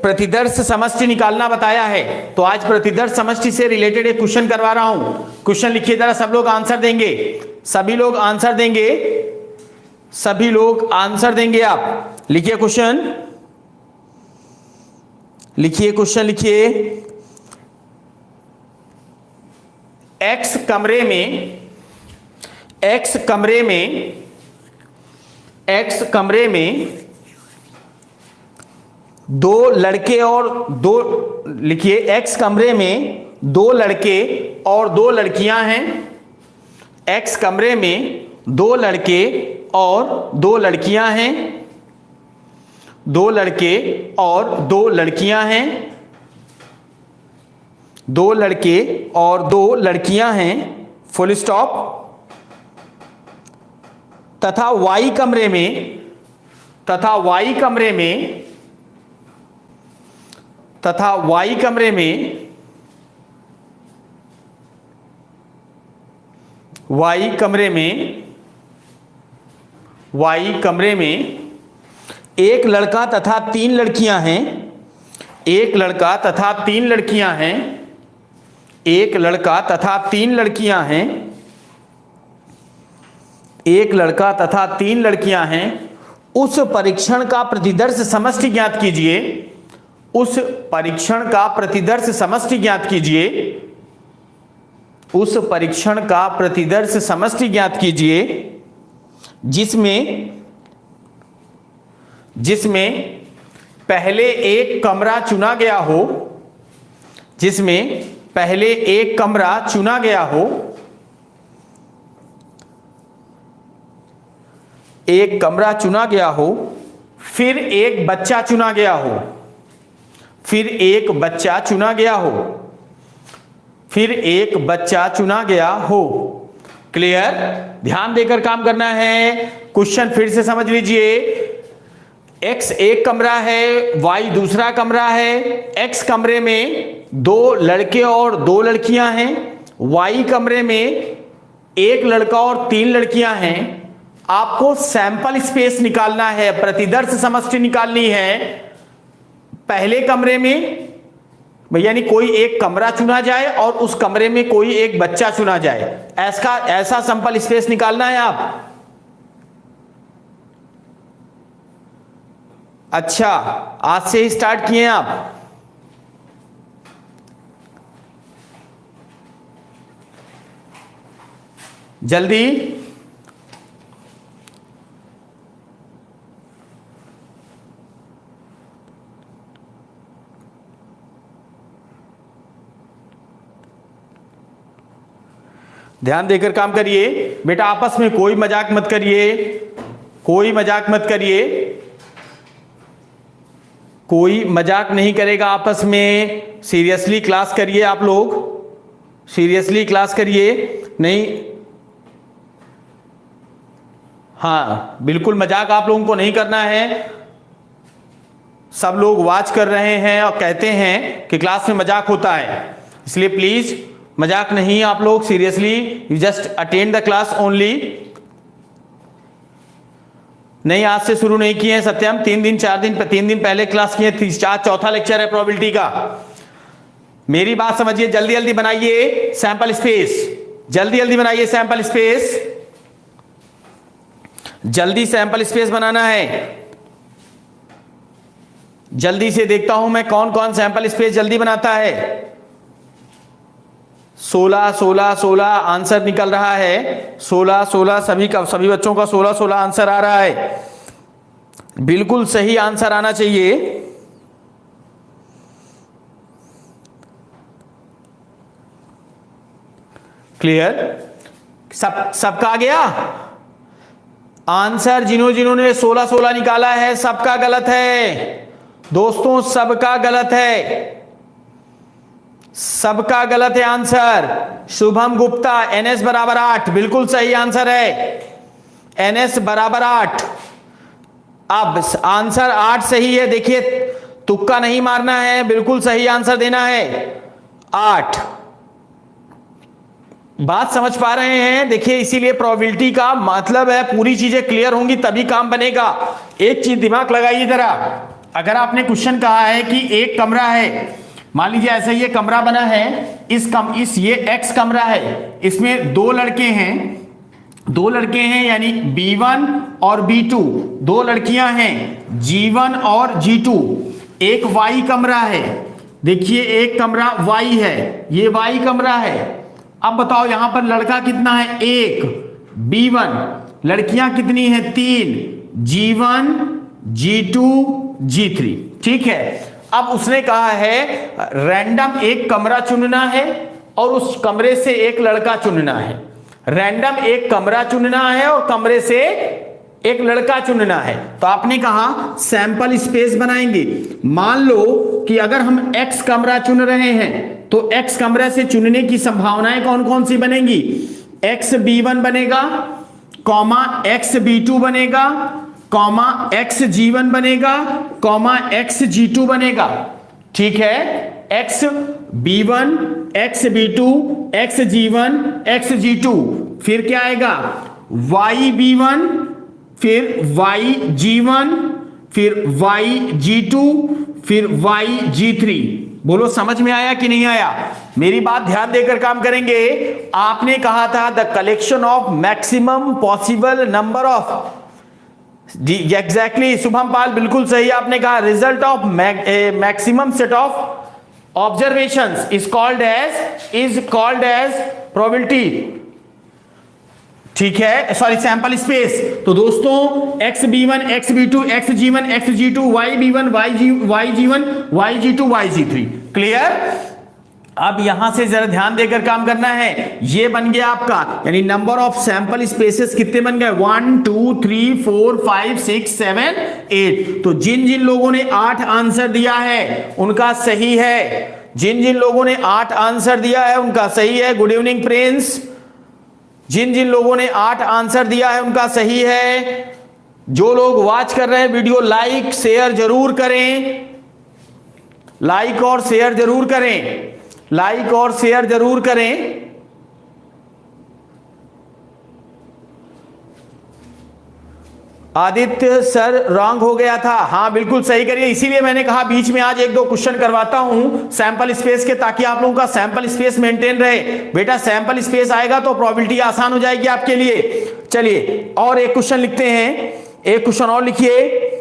प्रतिदर्श समष्टि निकालना बताया है, तो आज प्रतिदर्श समष्टि से रिलेटेड एक क्वेश्चन करवा रहा हूं। क्वेश्चन लिखिए जरा, सब लोग आंसर देंगे, सभी लोग आंसर देंगे, सभी लोग आंसर देंगे। आप लिखिए क्वेश्चन, लिखिए क्वेश्चन लिखिए। एक्स कमरे में, एक्स कमरे में, एक्स कमरे में दो लड़के और दो, लिखिए एक्स कमरे में दो लड़के और दो लड़कियां हैं। एक्स कमरे में दो लड़के और दो लड़कियां हैं, दो लड़के और दो लड़कियां हैं, दो लड़के और दो लड़कियां हैं, फुल स्टॉप। तथा वाई कमरे में, तथा वाई कमरे में, तथा वाई कमरे में, वाई कमरे में, वाई कमरे में एक लड़का तथा तीन लड़कियां हैं, एक लड़का तथा तीन लड़कियां हैं, एक लड़का तथा तीन लड़कियां हैं, एक लड़का तथा तीन लड़कियां हैं। उस परीक्षण का प्रतिदर्श समष्टि ज्ञात कीजिए, उस परीक्षण का प्रतिदर्श समष्टि ज्ञात कीजिए, उस परीक्षण का प्रतिदर्श समष्टि ज्ञात कीजिए जिसमें, जिसमें पहले एक कमरा चुना गया हो, जिसमें पहले एक कमरा चुना गया हो, एक कमरा चुना गया हो, फिर एक बच्चा चुना गया हो, फिर एक बच्चा चुना गया हो, फिर एक बच्चा चुना गया हो। क्लियर? ध्यान देकर काम करना है। क्वेश्चन फिर से समझ लीजिए। एक्स एक कमरा है, वाई दूसरा कमरा है। एक्स कमरे में दो लड़के और दो लड़कियां हैं, वाई कमरे में एक लड़का और तीन लड़कियां हैं। आपको सैंपल स्पेस निकालना है, प्रतिदर्श समष्टि निकालनी है। पहले कमरे में यानी कोई एक कमरा चुना जाए और उस कमरे में कोई एक बच्चा चुना जाए, ऐसा सैंपल स्पेस निकालना है आप। अच्छा, आज से ही स्टार्ट किए आप। जल्दी ध्यान देकर काम करिए बेटा। आपस में कोई मजाक मत करिए, कोई मजाक मत करिए, कोई मजाक नहीं करेगा आपस में। सीरियसली क्लास करिए आप लोग, सीरियसली क्लास करिए। नहीं, हाँ बिल्कुल मजाक आप लोगों को नहीं करना है। सब लोग वॉच कर रहे हैं और कहते हैं कि क्लास में मजाक होता है, इसलिए प्लीज मजाक नहीं आप लोग, seriously you just attend the class only. नहीं, आज से शुरू नहीं किए हैं सत्यम, 3 दिन 4 दिन 3 दिन पहले क्लास किए थे। चौथा लेक्चर है प्रोबेबिलिटी का। मेरी बात समझिए, जल्दी जल्दी बनाइए सैंपल स्पेस, जल्दी जल्दी बनाइए सैंपल स्पेस, जल्दी सैंपल स्पेस बनाना है। जल्दी से देखता हूं मैं कौन कौन सैंपल स्पेस जल्दी बनाता है। 16 16 16 आंसर निकल रहा है। 16 16 सभी बच्चों का 16 16 आंसर आ रहा है। बिल्कुल सही आंसर आना चाहिए। क्लियर? सबका आ गया आंसर? जिन्होंने 16 16 निकाला है सबका गलत है दोस्तों, सबका गलत है, सबका गलत है आंसर। शुभम गुप्ता NS बराबर 8 बिल्कुल सही आंसर है, NS बराबर 8। अब आंसर 8 सही है, देखिए तुक्का नहीं मारना है, बिल्कुल सही आंसर देना है 8। बात समझ पा रहे हैं? देखिए इसीलिए प्रोबेबिलिटी का मतलब है पूरी चीजें क्लियर होंगी तभी काम बनेगा। एक चीज दिमाग लगाइए जरा, अगर आपने क्वेश्चन कहा है कि एक कमरा है, मान लीजिए ऐसा ये कमरा बना है, ये एक्स कमरा है, इसमें दो लड़के हैं यानी B1 और B2, दो लड़कियां हैं G1 और G2। एक Y कमरा है, देखिए एक कमरा Y है, ये Y कमरा है। अब बताओ यहां पर लड़का कितना है, एक B1, लड़कियां कितनी है, तीन G1 G2 G3। ठीक है, अब उसने कहा है रैंडम एक कमरा चुनना है और उस कमरे से एक लड़का चुनना है। रैंडम एक कमरा चुनना है और कमरे से एक लड़का चुनना है। तो आपने कहा सैंपल स्पेस बनाएंगे। मान लो कि अगर हम एक्स कमरा चुन रहे हैं तो एक्स कमरे से चुनने की संभावनाएं कौन कौन सी बनेंगी, एक्स B1 बनेगा, कॉमा एक्स B2 बनेगा, कॉमा एक्स G1 बनेगा, कॉमा एक्स G2 बनेगा। ठीक है, x B1, X B2, X G1, X G2, फिर क्या आएगा, Y B1, फिर Y G1, फिर Y G2, फिर Y G3। बोलो समझ में आया कि नहीं आया? मेरी बात ध्यान देकर काम करेंगे। आपने कहा था the collection of maximum possible number of, जी एग्जैक्टली शुभम पाल, बिल्कुल सही आपने कहा, result of maximum set of observations is called as probability. ठीक है, सॉरी सैंपल स्पेस। तो दोस्तों X B1, X B2, X G1, X G2, Y B1, Y G1, Y G2, Y G3। Clear? अब यहां से जरा ध्यान देकर काम करना है। ये बन गया आपका, यानी नंबर ऑफ सैंपल स्पेसेस कितने बन गए, 1 2 3 4 5 6 7 8। तो जिन जिन लोगों ने 8 आंसर दिया है उनका सही है, जिन जिन लोगों ने 8 आंसर दिया है उनका सही है। Good evening Prince. जिन जिन लोगों ने 8 आंसर दिया है उनका सही है। जो लोग वॉच कर रहे हैं वीडियो, लाइक शेयर जरूर करें, लाइक और शेयर जरूर करें, लाइक और शेयर जरूर करें। आदित्य सर रॉन्ग हो गया था, हाँ बिल्कुल सही करिए, इसीलिए मैंने कहा बीच में आज एक दो क्वेश्चन करवाता हूं सैंपल स्पेस के, ताकि आप लोगों का सैंपल स्पेस मेंटेन रहे। बेटा सैंपल स्पेस आएगा तो प्रोबेबिलिटी आसान हो जाएगी आपके लिए। चलिए और एक क्वेश्चन लिखते हैं, एक क्वेश्चन और लिखिए।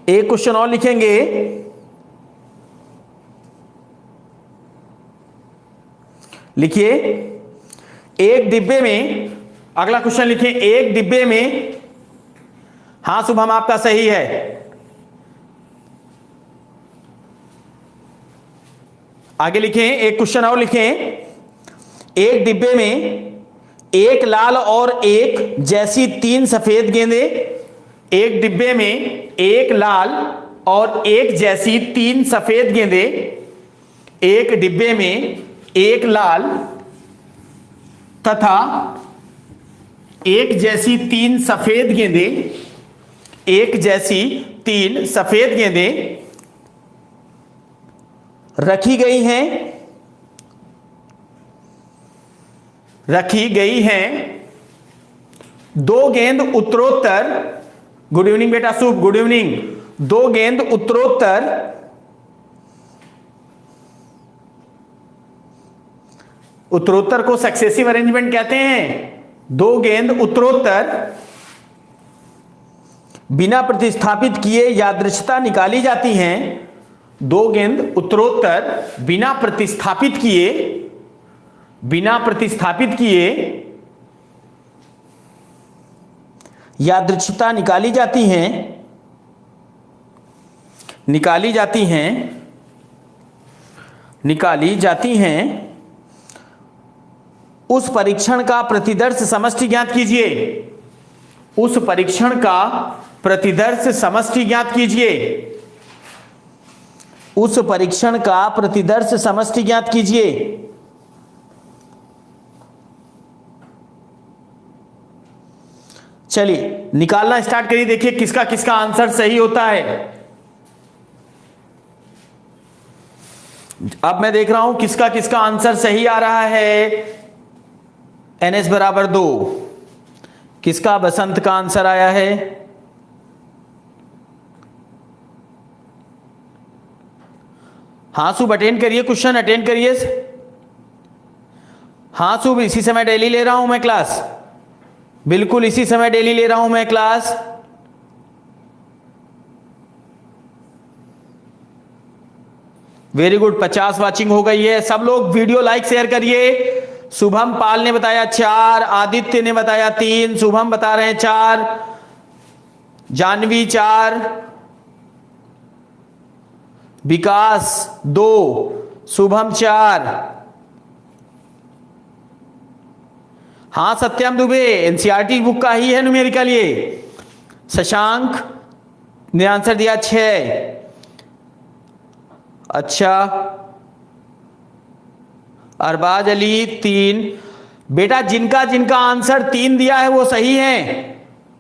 एक क्वेश्चन और लिखेंगे, लिखिए एक डिब्बे में, अगला क्वेश्चन लिखें, एक डिब्बे में, हां शुभम आपका सही है। आगे लिखें, एक क्वेश्चन और लिखें, एक डिब्बे में एक लाल और एक जैसी 3 सफेद गेंदें, एक डिब्बे में एक लाल और एक जैसी 3 सफेद गेंदें, एक डिब्बे में एक लाल तथा एक जैसी 3 सफेद गेंदें, एक जैसी 3 सफेद गेंदें रखी गई हैं। 2 गेंद उत्तरोत्तर, गुड इवनिंग बेटा शुभ, गुड इवनिंग। 2 गेंद उत्तरोत्तर को सक्सेसिव अरेंजमेंट कहते हैं। 2 गेंद उत्तरोत्तर बिना प्रतिस्थापित किए यादृच्छिकता निकाली जाती हैं। 2 गेंद उत्तरोत्तर बिना प्रतिस्थापित किए यादृच्छिकता निकाली जाती हैं। उस परीक्षण का प्रतिदर्श समष्टि ज्ञात कीजिए। उस परीक्षण का प्रतिदर्श समष्टि ज्ञात कीजिए। उस परीक्षण का प्रतिदर्श समष्टि ज्ञात कीजिए। चलिए निकालना स्टार्ट करिए, देखिए किसका किसका आंसर सही होता है। अब मैं देख रहा हूं किसका किसका आंसर सही आ रहा है। NH बराबर 2। किसका बसंत का आंसर आया है? हाँ शुभ अटेंड करिए, क्वेश्चन अटेंड करिए। हाँ शुभ, इसी समय डेली ले रहा हूं मैं क्लास, बिल्कुल इसी समय डेली ले रहा हूं मैं क्लास। वेरी गुड, 50 वाचिंग हो गई है। सब लोग वीडियो लाइक शेयर करिए। शुभम पाल ने बताया 4, आदित्य ने बताया 3, शुभम बता रहे हैं 4, जानवी 4, विकास 2, शुभम 4। हाँ सत्यम दुबे, एनसीईआरटी बुक का ही है न्यूमेरिकल ये। शशांक ने आंसर दिया 6। अच्छा, अरबाज अली 3। बेटा जिनका जिनका आंसर 3 दिया है वो सही है।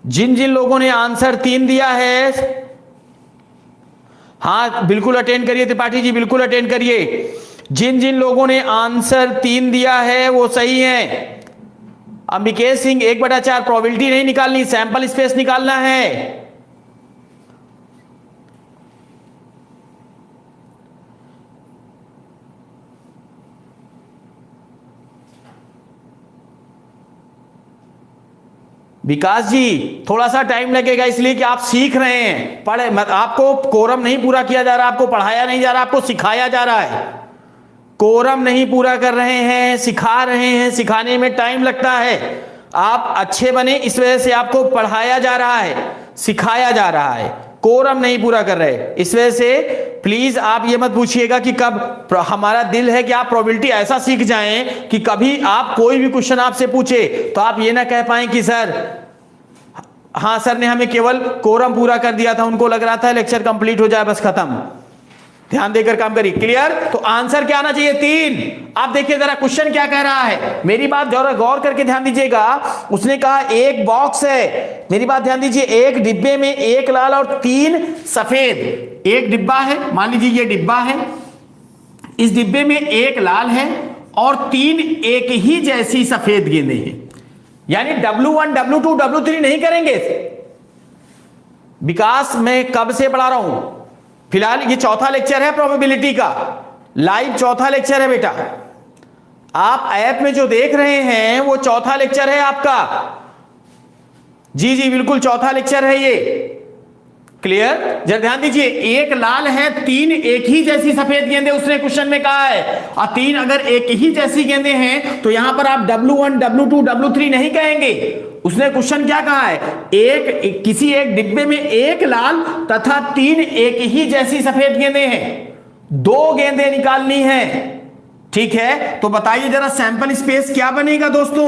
जिन जिन लोगों ने आंसर 3 दिया है, हाँ बिल्कुल अटेंड करिए त्रिपाठी जी, बिल्कुल अटेंड करिए। जिन जिन लोगों ने आंसर 3 दिया है वो सही है। अंबिकेश सिंह 1/4 प्रोबेबिलिटी नहीं निकालनी, सैंपल स्पेस निकालना है। विकास जी थोड़ा सा टाइम लगेगा, इसलिए कि आप सीख रहे हैं, पढ़े मत, आपको कोरम नहीं पूरा किया जा रहा, आपको पढ़ाया नहीं जा रहा, आपको सिखाया जा रहा है। कोरम नहीं पूरा कर रहे हैं, सिखा रहे हैं, सिखाने में टाइम लगता है। आप अच्छे बने इस वजह से आपको पढ़ाया जा रहा है, सिखाया जा रहा है, कोरम नहीं पूरा कर रहे। इस वजह से प्लीज आप ये मत पूछिएगा कि कब, हमारा दिल है कि आप प्रोबेबिलिटी ऐसा सीख जाएं कि कभी आप कोई भी क्वेश्चन आपसे पूछे तो आप ये ना कह पाए कि सर हाँ सर ने हमें केवल कोरम पूरा कर दिया था, उनको लग रहा था लेक्चर कंप्लीट हो जाए बस खत्म। ध्यान देकर काम करिए। क्लियर? तो आंसर क्या आना चाहिए? 3। आप देखिए जरा क्वेश्चन क्या कह रहा है, मेरी बात जरा गौर करके ध्यान दीजिएगा। उसने कहा एक बॉक्स है, मेरी बात ध्यान दीजिए, एक डिब्बे में 1 लाल और 3 सफेद। एक डिब्बा है, मान लीजिए ये डिब्बा है, इस डिब्बे में 1 लाल है और 3 एक ही जैसी सफेद गेंदें हैं। यानी W1 W2 W3 नहीं करेंगे। विकास मैं कब से पढ़ा रहा हूं, फिलहाल ये चौथा लेक्चर है प्रोबेबिलिटी का, लाइव चौथा लेक्चर है बेटा। आप ऐप में जो देख रहे हैं वो चौथा लेक्चर है आपका। जी जी बिल्कुल चौथा लेक्चर है ये। क्लियर? जरा ध्यान दीजिए, 1 लाल है, 3 एक ही जैसी सफेद गेंदें उसने क्वेश्चन में कहा है, और 3 अगर एक ही जैसी गेंदें हैं तो यहां पर आप W1 W2 W3 नहीं कहेंगे। उसने क्वेश्चन क्या कहा है, किसी एक डिब्बे में 1 लाल तथा 3 एक ही जैसी सफेद गेंदें हैं, 2 गेंदें निकालनी है। ठीक है, तो बताइए जरा सैंपल स्पेस क्या बनेगा दोस्तों?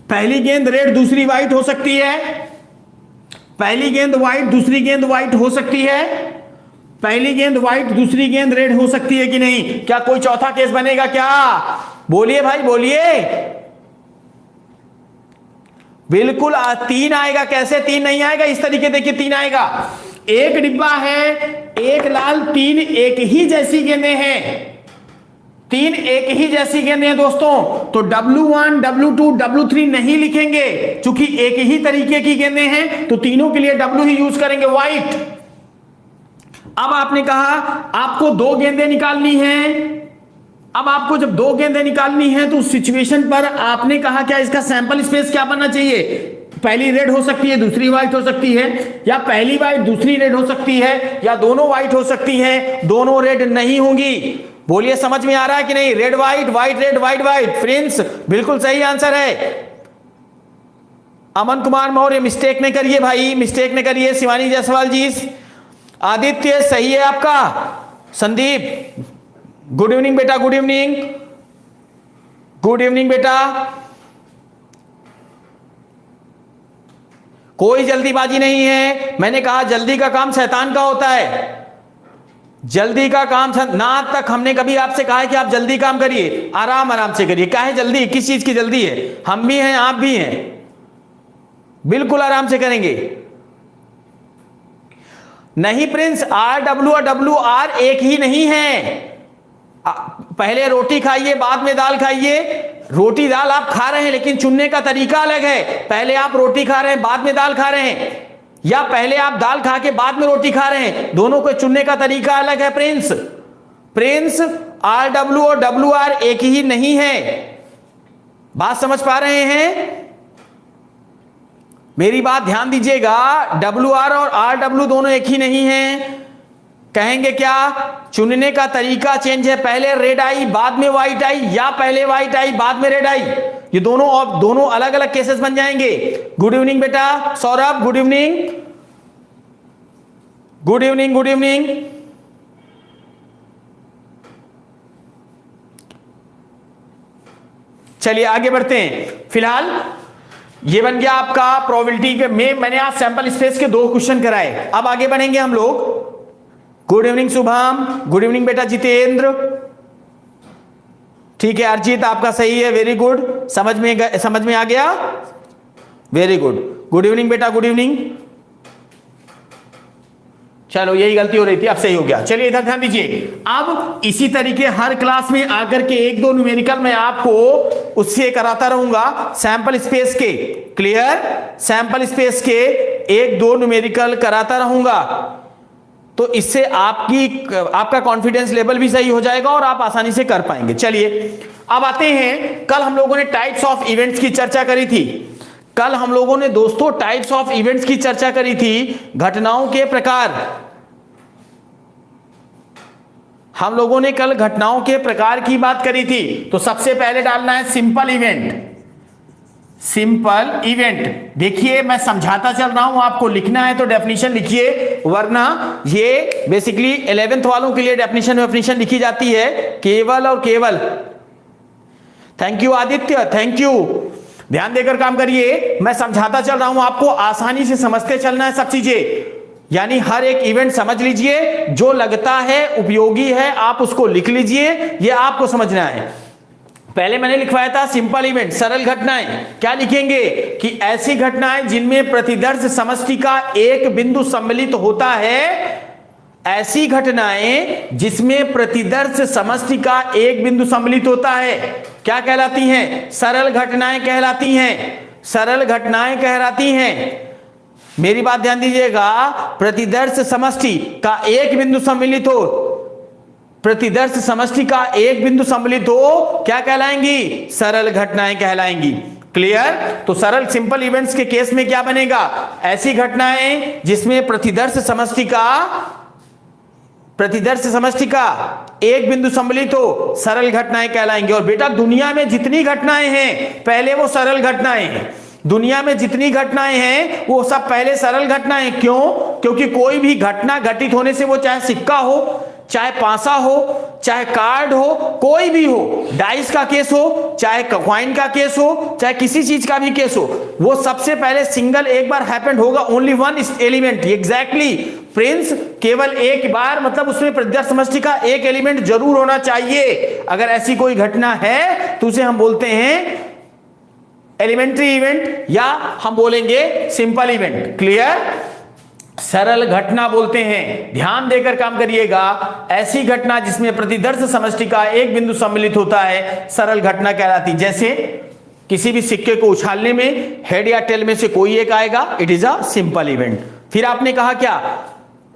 पहली गेंद रेड दूसरी व्हाइट हो सकती है, पहली गेंद व्हाइट दूसरी गेंद व्हाइट हो सकती है, पहली गेंद व्हाइट दूसरी गेंद रेड हो सकती है कि नहीं? क्या कोई चौथा केस बनेगा क्या? बोलिए भाई बोलिए। बिल्कुल 3 आएगा। कैसे 3 नहीं आएगा? इस तरीके देखिए 3 आएगा। एक डिब्बा है, 1 लाल 3 एक ही जैसी गेंदें हैं, 3 एक ही जैसी गेंदें हैं दोस्तों, तो W1 W2 W3 नहीं लिखेंगे, क्योंकि एक ही तरीके की गेंदें हैं तो तीनों के लिए W ही यूज करेंगे, व्हाइट। अब आपने कहा आपको 2 गेंदें निकालनी हैं। अब आपको जब 2 गेंदें निकालनी है तो उस सिचुएशन पर आपने कहा क्या इसका सैंपल स्पेस क्या बनना चाहिए? पहली रेड हो सकती है दूसरी व्हाइट हो सकती है, या पहली व्हाइट दूसरी रेड हो सकती है, या दोनों व्हाइट हो सकती है, दोनों रेड नहीं होंगी। बोलिए समझ में आ रहा है कि नहीं? Red white, white red, white white. Friends बिल्कुल सही आंसर है। अमन कुमार मौर्य मिस्टेक नहीं करिए भाई, मिस्टेक नहीं करिए। शिवानी जायसवाल जी, आदित्य सही है आपका। संदीप गुड इवनिंग बेटा, गुड इवनिंग, गुड इवनिंग बेटा। कोई जल्दीबाजी नहीं है। मैंने कहा जल्दी का काम शैतान का होता है, जल्दी का काम ना तक हमने कभी आपसे कहा है कि आप जल्दी काम करिए, आराम आराम से करिए। क्या है जल्दी? किस चीज की जल्दी है? हम भी हैं आप भी हैं, बिल्कुल आराम से करेंगे। नहीं प्रिंस, RW और WR एक ही नहीं है। पहले रोटी खाइए बाद में दाल खाइए। रोटी दाल आप खा रहे हैं लेकिन चुनने का तरीका अलग है। पहले आप रोटी खा रहे हैं बाद में दाल खा रहे हैं, या पहले आप दाल खा के बाद में रोटी खा रहे हैं, दोनों को चुनने का तरीका अलग है। प्रिंस RW और WR एक ही नहीं है। बात समझ पा रहे हैं? मेरी बात ध्यान दीजिएगा, WR और RW दोनों एक ही नहीं है। कहेंगे क्या? चुनने का तरीका चेंज है, पहले रेड आई बाद में व्हाइट आई, या पहले व्हाइट आई बाद में रेड आई। ये दोनों अलग अलग केसेस बन जाएंगे। गुड इवनिंग बेटा Saurabh, good evening, good evening, good evening. चलिए आगे बढ़ते हैं। फिलहाल ये बन गया आपका प्रोबेबिलिटी के में मैंने आज सैंपल स्पेस के 2 क्वेश्चन कराए। अब आगे बढ़ेंगे हम लोग। Good evening Shubham, good evening बेटा जितेंद्र। ठीक है अर्जित, आपका सही है, वेरी गुड, समझ में आ गया, वेरी गुड। गुड इवनिंग बेटा, गुड इवनिंग। चलो यही गलती हो रही थी, अब सही हो गया। चलिए इधर ध्यान दीजिए। अब इसी तरीके हर क्लास में आकर के 1-2 न्यूमेरिकल मैं आपको उससे कराता रहूंगा सैंपल स्पेस के। क्लियर? सैंपल स्पेस के 1-2 न्यूमेरिकल कराता रहूंगा, तो इससे आपका कॉन्फिडेंस लेवल भी सही हो जाएगा और आप आसानी से कर पाएंगे। चलिए अब आते हैं, कल हम लोगों ने टाइप्स ऑफ इवेंट्स की चर्चा करी थी। कल हम लोगों ने दोस्तों टाइप्स ऑफ इवेंट्स की चर्चा करी थी, घटनाओं के प्रकार। हम लोगों ने कल घटनाओं के प्रकार की बात करी थी। तो सबसे पहले डालना है सिंपल इवेंट। सिंपल इवेंट, देखिए मैं समझाता चल रहा हूं, आपको लिखना है तो डेफिनेशन लिखिए, वरना ये बेसिकली 11th वालों के लिए डेफिनेशन लिखी जाती है, केवल और केवल। Thank you Aditya, thank you. ध्यान देकर काम करिए, मैं समझाता चल रहा हूं, आपको आसानी से समझते चलना है सब चीजें। यानी हर एक इवेंट समझ लीजिए, जो लगता है उपयोगी है आप उसको लिख लीजिए, ये आपको समझना है। पहले मैंने लिखवाया था सिंपल इवेंट, सरल घटनाएं। क्या लिखेंगे कि ऐसी घटनाएं जिनमें प्रतिदर्श समष्टि का एक बिंदु सम्मिलित होता है। ऐसी घटनाएं जिसमें प्रतिदर्श समष्टि का एक बिंदु सम्मिलित होता है क्या कहलाती हैं? सरल घटनाएं कहलाती हैं। सरल घटनाएं कहलाती हैं। मेरी बात ध्यान दीजिएगा, प्रतिदर्श समष्टि का एक बिंदु सम्मिलित हो, प्रतिदर्श समष्टि का एक बिंदु सम्मिलित हो, क्या कहलाएंगी? सरल घटनाएं कहलाएंगी। क्लियर? तो सरल सिंपल इवेंट्स के केस में क्या बनेगा? ऐसी घटनाएं जिसमें प्रतिदर्श समष्टि का एक बिंदु सम्मिलित हो, सरल घटनाएं कहलाएंगी। और बेटा दुनिया में जितनी घटनाएं हैं पहले वो सरल घटनाएं हैं। दुनिया में जितनी घटनाएं हैं वो सब पहले सरल घटनाएं। क्यों? क्योंकि कोई भी घटना घटित होने से, वो चाहे सिक्का हो, चाहे पासा हो, चाहे कार्ड हो, कोई भी हो, डाइस का केस हो, चाहे कॉइन का केस हो, चाहे किसी चीज का भी केस हो, वो सबसे पहले सिंगल एक बार हैपेंड होगा, only one element. Exactly Prince, केवल एक बार, मतलब उसमें प्रतिदर्श समष्टि का एक एलिमेंट जरूर होना चाहिए। अगर ऐसी कोई घटना है तो उसे हम बोलते हैं एलिमेंट्री इवेंट, या हम बोलेंगे सिंपल इवेंट। क्लियर? सरल घटना बोलते हैं। ध्यान देकर काम करिएगा, ऐसी घटना जिसमें प्रतिदर्श समष्टि का एक बिंदु सम्मिलित होता है सरल घटना कहलाती। जैसे किसी भी सिक्के को उछालने में हेड या टेल में से कोई एक आएगा, it is a simple event. फिर आपने कहा क्या?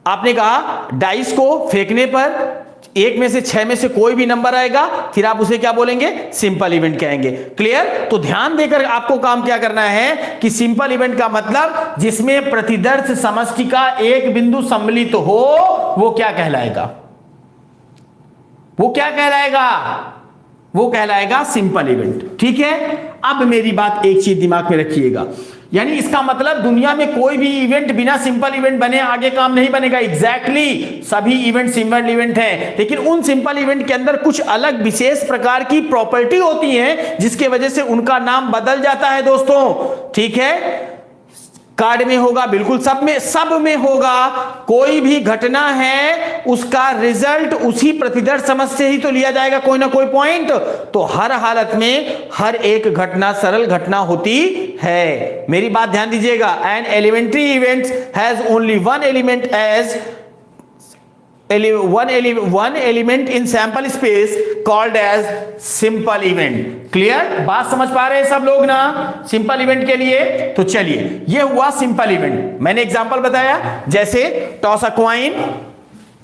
आपने कहा डाइस को फेंकने पर एक में से 6 में से कोई भी नंबर आएगा, फिर आप उसे क्या बोलेंगे? सिंपल इवेंट कहेंगे। क्लियर? तो ध्यान देकर आपको काम क्या करना है कि सिंपल इवेंट का मतलब जिसमें प्रतिदर्श समष्टि का एक बिंदु सम्मिलित हो, वो क्या कहलाएगा? वो क्या कहलाएगा? वो कहलाएगा सिंपल इवेंट। ठीक है? अब मेरी बात एक चीज दिमाग में रखिएगा, यानी इसका मतलब दुनिया में कोई भी इवेंट बिना सिंपल इवेंट बने आगे काम नहीं बनेगा। एग्जैक्टली सभी इवेंट सिंपल इवेंट हैं, लेकिन उन सिंपल इवेंट के अंदर कुछ अलग विशेष प्रकार की प्रॉपर्टी होती है जिसके वजह से उनका नाम बदल जाता है दोस्तों। ठीक है? कार्ड में होगा, बिल्कुल सब में होगा। कोई भी घटना है उसका रिजल्ट उसी प्रतिदर्श समष्टि से ही तो लिया जाएगा, कोई ना कोई पॉइंट। तो हर हालत में हर एक घटना सरल घटना होती है। मेरी बात ध्यान दीजिएगा, an elementary event has only one element as one element in sample space called as simple event। Clear? बात समझ पा रहे हैं सब लोग ना सिंपल इवेंट के लिए? तो चलिए, ये हुआ सिंपल इवेंट। मैंने एग्जांपल बताया, जैसे toss a coin,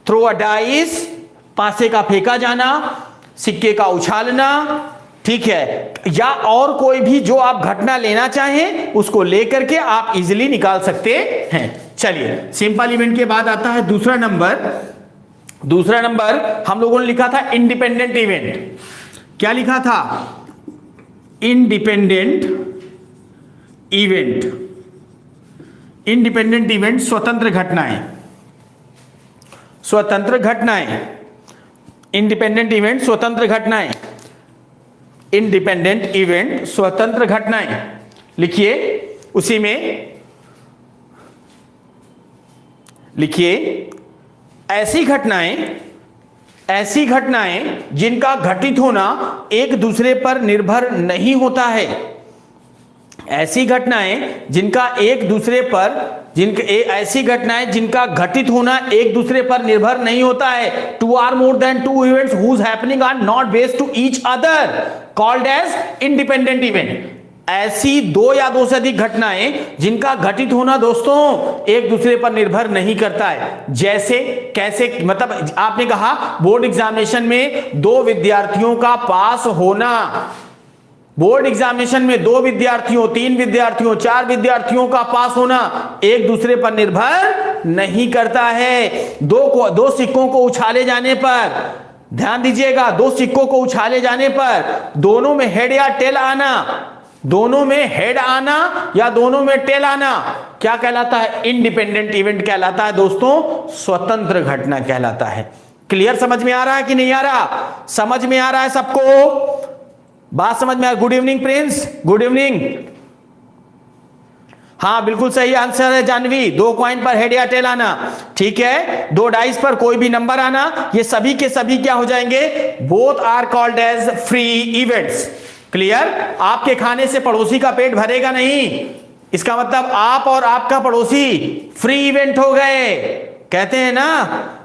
throw a dice, पासे का फेंका जाना, सिक्के का उछालना, ठीक है, या और कोई भी जो आप घटना लेना चाहें उसको लेकर के आप इजीली निकाल सकते हैं। चलिए, सिंपल इवेंट के बाद आता है दूसरा नंबर। दूसरा नंबर हम लोगों ने लिखा था इंडिपेंडेंट इवेंट। क्या लिखा था? Independent event. इंडिपेंडेंट इवेंट स्वतंत्र घटनाएं, स्वतंत्र घटनाएं, इंडिपेंडेंट इवेंट स्वतंत्र घटनाएं, इंडिपेंडेंट इवेंट स्वतंत्र घटनाएं। लिखिए, उसी में लिखिए, ऐसी घटनाएं जिनका घटित होना एक दूसरे पर निर्भर नहीं होता है। ऐसी घटनाएं जिनका एक दूसरे पर ऐसी घटनाएं जिनका घटित होना एक दूसरे पर निर्भर नहीं होता है। Two or more than two events whose happening are not based to each other called as independent event. ऐसी दो या दो से अधिक घटनाएं जिनका घटित होना दोस्तों एक दूसरे पर निर्भर नहीं करता है। जैसे कैसे? मतलब आपने कहा बोर्ड एग्जामिनेशन में दो विद्यार्थियों का पास होना, बोर्ड एग्जामिनेशन में दो विद्यार्थियों, तीन विद्यार्थियों, चार विद्यार्थियों का पास होना एक दूसरे पर निर्भर नहीं करता है। दो सिक्कों को उछाले जाने पर, ध्यान दीजिएगा, दो सिक्कों को उछाले जाने पर दोनों में हेड या टेल आना, दोनों में हेड आना या दोनों में टेल आना क्या कहलाता है? इंडिपेंडेंट इवेंट कहलाता है दोस्तों, स्वतंत्र घटना कहलाता है। क्लियर? समझ में आ रहा है कि नहीं आ रहा? समझ में आ रहा है सबको? बात समझ में आ? Good evening Prince, good evening. हाँ, बिल्कुल सही आंसर है जानवी। दो कॉइन पर हेड या टेल आना, ठीक है, दो डाइस पर कोई भी नंबर आना, ये सभी के सभी क्या हो जाएंगे? Both are called as free events. Clear? आपके खाने से पड़ोसी का पेट भरेगा नहीं, इसका मतलब आप और आपका पड़ोसी फ्री इवेंट हो गए। कहते हैं ना,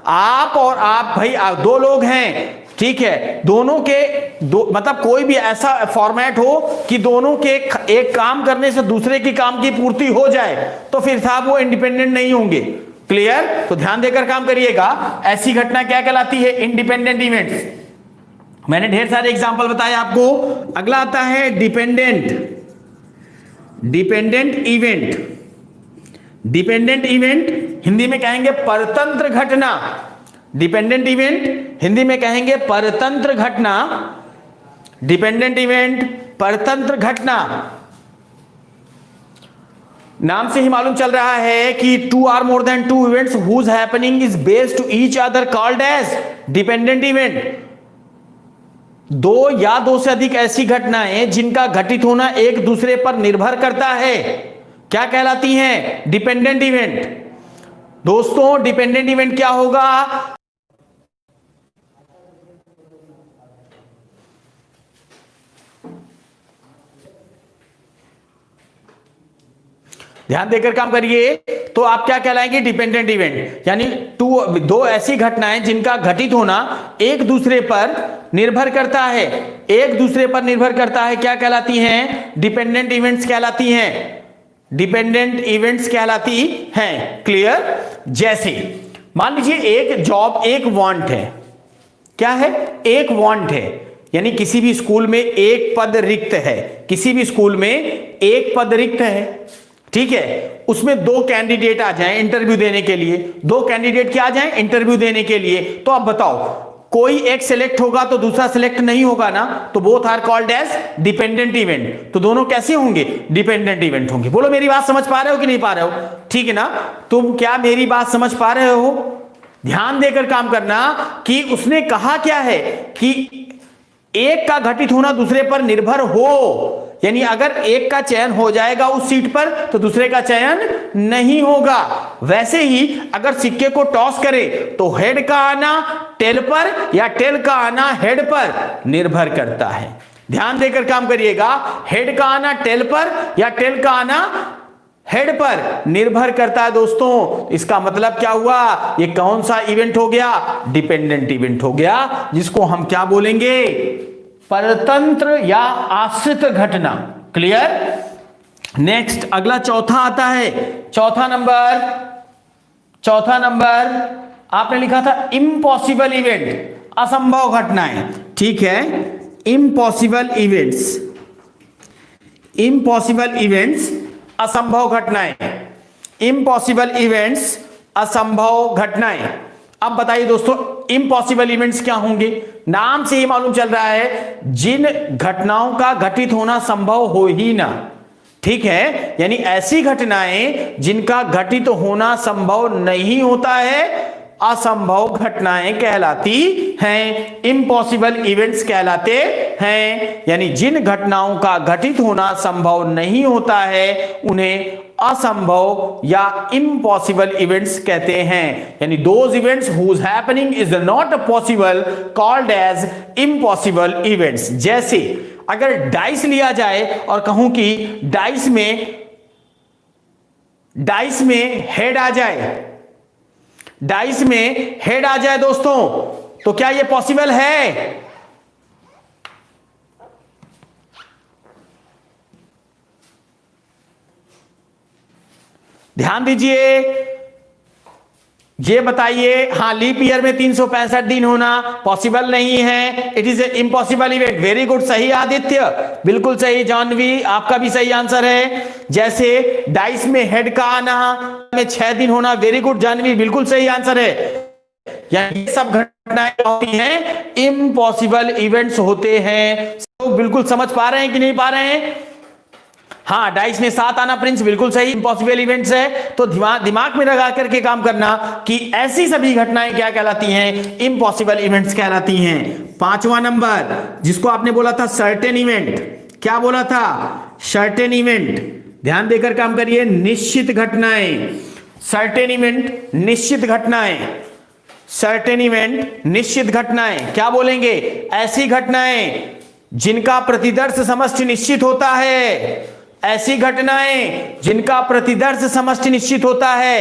आप और आप, भाई दो लोग हैं, ठीक है, दोनों के दो, मतलब कोई भी ऐसा फॉर्मेट हो कि दोनों के एक काम करने से दूसरे के काम की पूर्ति हो जाए, तो फिर साहब वो इंडिपेंडेंट नहीं होंगे। क्लियर? तो ध्यान देकर काम करिएगा। ऐसी घटना क्या कहलाती है? Independent events. मैंने ढेर सारे एग्जांपल बताए आपको। अगला आता है dependent event. Dependent event Hindi में कहेंगे परतंत्र घटना। डिपेंडेंट इवेंट हिंदी में कहेंगे परतंत्र घटना। डिपेंडेंट इवेंट परतंत्र घटना। नाम से ही मालूम चल रहा है कि two or more than two events whose happening is based to each other called as dependent event. दो या दो से अधिक ऐसी घटनाएं जिनका घटित होना एक दूसरे पर निर्भर करता है क्या कहलाती हैं? Dependent event. दोस्तों, डिपेंडेंट इवेंट क्या होगा? ध्यान देकर काम करिए। तो आप क्या कहलाएंगे? Dependent event. यानी दो ऐसी घटनाएं जिनका घटित होना एक दूसरे पर निर्भर करता है, एक दूसरे पर निर्भर करता है, क्या कहलाती हैं? डिपेंडेंट इवेंट्स कहलाती हैं। डिपेंडेंट इवेंट्स कहलाती हैं। क्लियर? जैसे मान लीजिए एक जॉब, एक वांट है। क्या है? एक वांट है, यानी किसी भी स्कूल में एक पद रिक्त है, किसी भी स्कूल में एक पद रिक्त है, ठीक है, उसमें दो कैंडिडेट आ जाएं इंटरव्यू देने के लिए। दो कैंडिडेट क्या आ जाएं? इंटरव्यू देने के लिए। तो अब बताओ, कोई एक सिलेक्ट होगा तो दूसरा सिलेक्ट नहीं होगा ना, तो both are called as dependent event. तो दोनों कैसे होंगे? डिपेंडेंट इवेंट होंगे। बोलो, मेरी बात समझ पा रहे हो कि नहीं पा रहे हो? ठीक है ना? तुम क्या मेरी बात समझ पा रहे हो? ध्यान देकर काम करना कि उसने कहा क्या है कि एक का घटित होना दूसरे पर निर्भर हो, यानी अगर एक का चयन हो जाएगा उस सीट पर तो दूसरे का चयन नहीं होगा। वैसे ही अगर सिक्के को टॉस करे तो हेड का आना टेल पर या टेल का आना हेड पर निर्भर करता है। ध्यान देकर काम करिएगा। हेड का आना टेल पर या टेल का आना हेड पर निर्भर करता है दोस्तों। इसका मतलब क्या हुआ, ये कौन सा इवेंट हो गया, डिपेंडेंट इवेंट हो गया, जिसको हम क्या बोलेंगे, परतंत्र या आश्रित घटना। क्लियर। नेक्स्ट अगला चौथा आता है। चौथा नंबर आपने लिखा था इम्पॉसिबल इवेंट, असंभव घटनाएं। ठीक है, इम्पॉसिबल इवेंट्स असंभव घटनाएं, इम्पॉसिबल इवेंट्स असंभव घटनाएं। अब बताइए दोस्तों, इम्पॉसिबल इवेंट्स क्या होंगे। नाम से ही मालूम चल रहा है जिन घटनाओं का घटित होना संभव हो ही ना। ठीक है, यानी ऐसी घटनाएं जिनका घटित होना संभव नहीं होता है, असंभव घटनाएं कहलाती हैं, इम्पॉसिबल इवेंट्स कहलाते हैं। यानी जिन घटनाओं का घटित होना संभव नहीं होता है उन्हें असंभव या इम्पॉसिबल इवेंट्स कहते हैं। यानी those events whose happening is not possible called as impossible events. जैसे अगर डाइस लिया जाए और कहूं कि डाइस में हेड आ जाए, डाइस में हेड आ जाए दोस्तों, तो क्या यह पॉसिबल है? ध्यान दीजिए, ये बताइए। हाँ, लीप ईयर में 365 दिन होना पॉसिबल नहीं है, it is a impossible event. Very good, सही आदित्य, बिल्कुल सही। जानवी, आपका भी सही आंसर है। जैसे डाइस में हेड का आना में 6 दिन होना, वेरी गुड जानवी, बिल्कुल सही आंसर है। ये सब घटनाएं होती हैं, इम्पॉसिबल इवेंट्स होते हैं। तो बिल्कुल समझ पा रहे हैं कि नहीं पा रहे हैं? हाँ, डाइस में 7 आना प्रिंस, बिल्कुल सही, इम्पॉसिबल इवेंट्स है। तो दिमाग में लगा करके काम करना कि ऐसी सभी घटनाएं क्या कहलाती हैं, इम्पॉसिबल इवेंट्स कहलाती हैं। 5वां नंबर जिसको आपने बोला था सर्टेन इवेंट, क्या बोला था? Certain event. ध्यान देकर काम करिए, निश्चित घटनाएं, सर्टेन इवेंट, निश्चित घटनाएं, सर्टेन इवेंट, निश्चित घटनाएं। क्या बोलेंगे? ऐसी घटनाएं जिनका प्रतिदर्श समष्टि निश्चित होता है, ऐसी घटनाएं जिनका प्रतिदर्श समष्टि निश्चित होता है,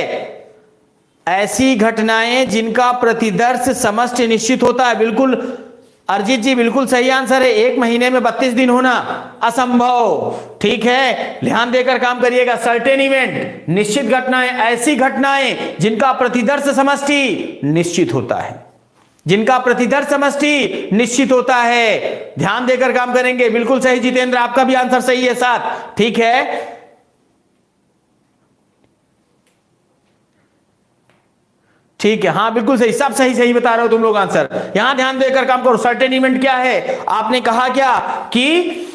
ऐसी घटनाएं जिनका प्रतिदर्श समष्टि निश्चित होता है। बिल्कुल अरजीत जी, बिल्कुल सही आंसर है। 1 महीने में 32 दिन होना असंभव। ठीक है, ध्यान देकर काम करिएगा। सर्टेन इवेंट, निश्चित घटनाएं, ऐसी घटनाएं जिनका प्रतिदर्श समष्टि निश्चित होता है, जिनका प्रतिदर्श समष्टि निश्चित होता है। ध्यान देकर काम करेंगे। बिल्कुल सही जितेंद्र, आपका भी आंसर सही है 7। ठीक है, ठीक है, हाँ बिल्कुल सही, सब सही सही बता रहे हो तुम लोग आंसर। यहां ध्यान देकर काम करो। सर्टेन इवेंट क्या है? आपने कहा क्या कि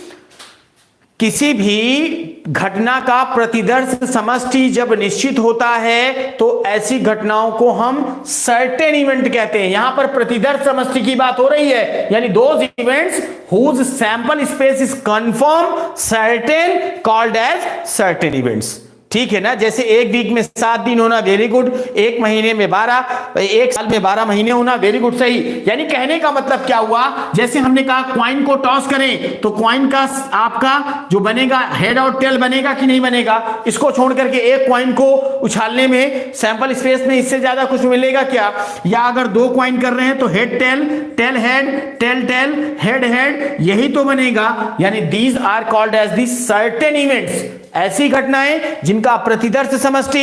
किसी भी घटना का प्रतिदर्श समष्टि जब निश्चित होता है तो ऐसी घटनाओं को हम सर्टेन इवेंट कहते हैं। यहां पर प्रतिदर्श समष्टि की बात हो रही है, यानी those events whose sample space is confirm certain called as certain events. ठीक है ना, जैसे 1 वीक में 7 दिन होना, वेरी गुड। 1 महीने में 12, 1 साल में 12 महीने होना, वेरी गुड, सही। यानी कहने का मतलब क्या हुआ, जैसे हमने कहा क्वाइन को टॉस करें तो क्वाइन का आपका जो बनेगा हेड और टेल बनेगा कि नहीं बनेगा? इसको छोड़ करके एक क्वाइन को उछालने में सैंपल स्पेस में इससे ज्यादा कुछ मिलेगा क्या? या अगर 2 क्वाइन कर रहे हैं तो head tail, tail head, tail tail, head head, यही तो बनेगा। यानी these are called as the certain events, ऐसी घटनाएं जिनका प्रतिदर्श समष्टि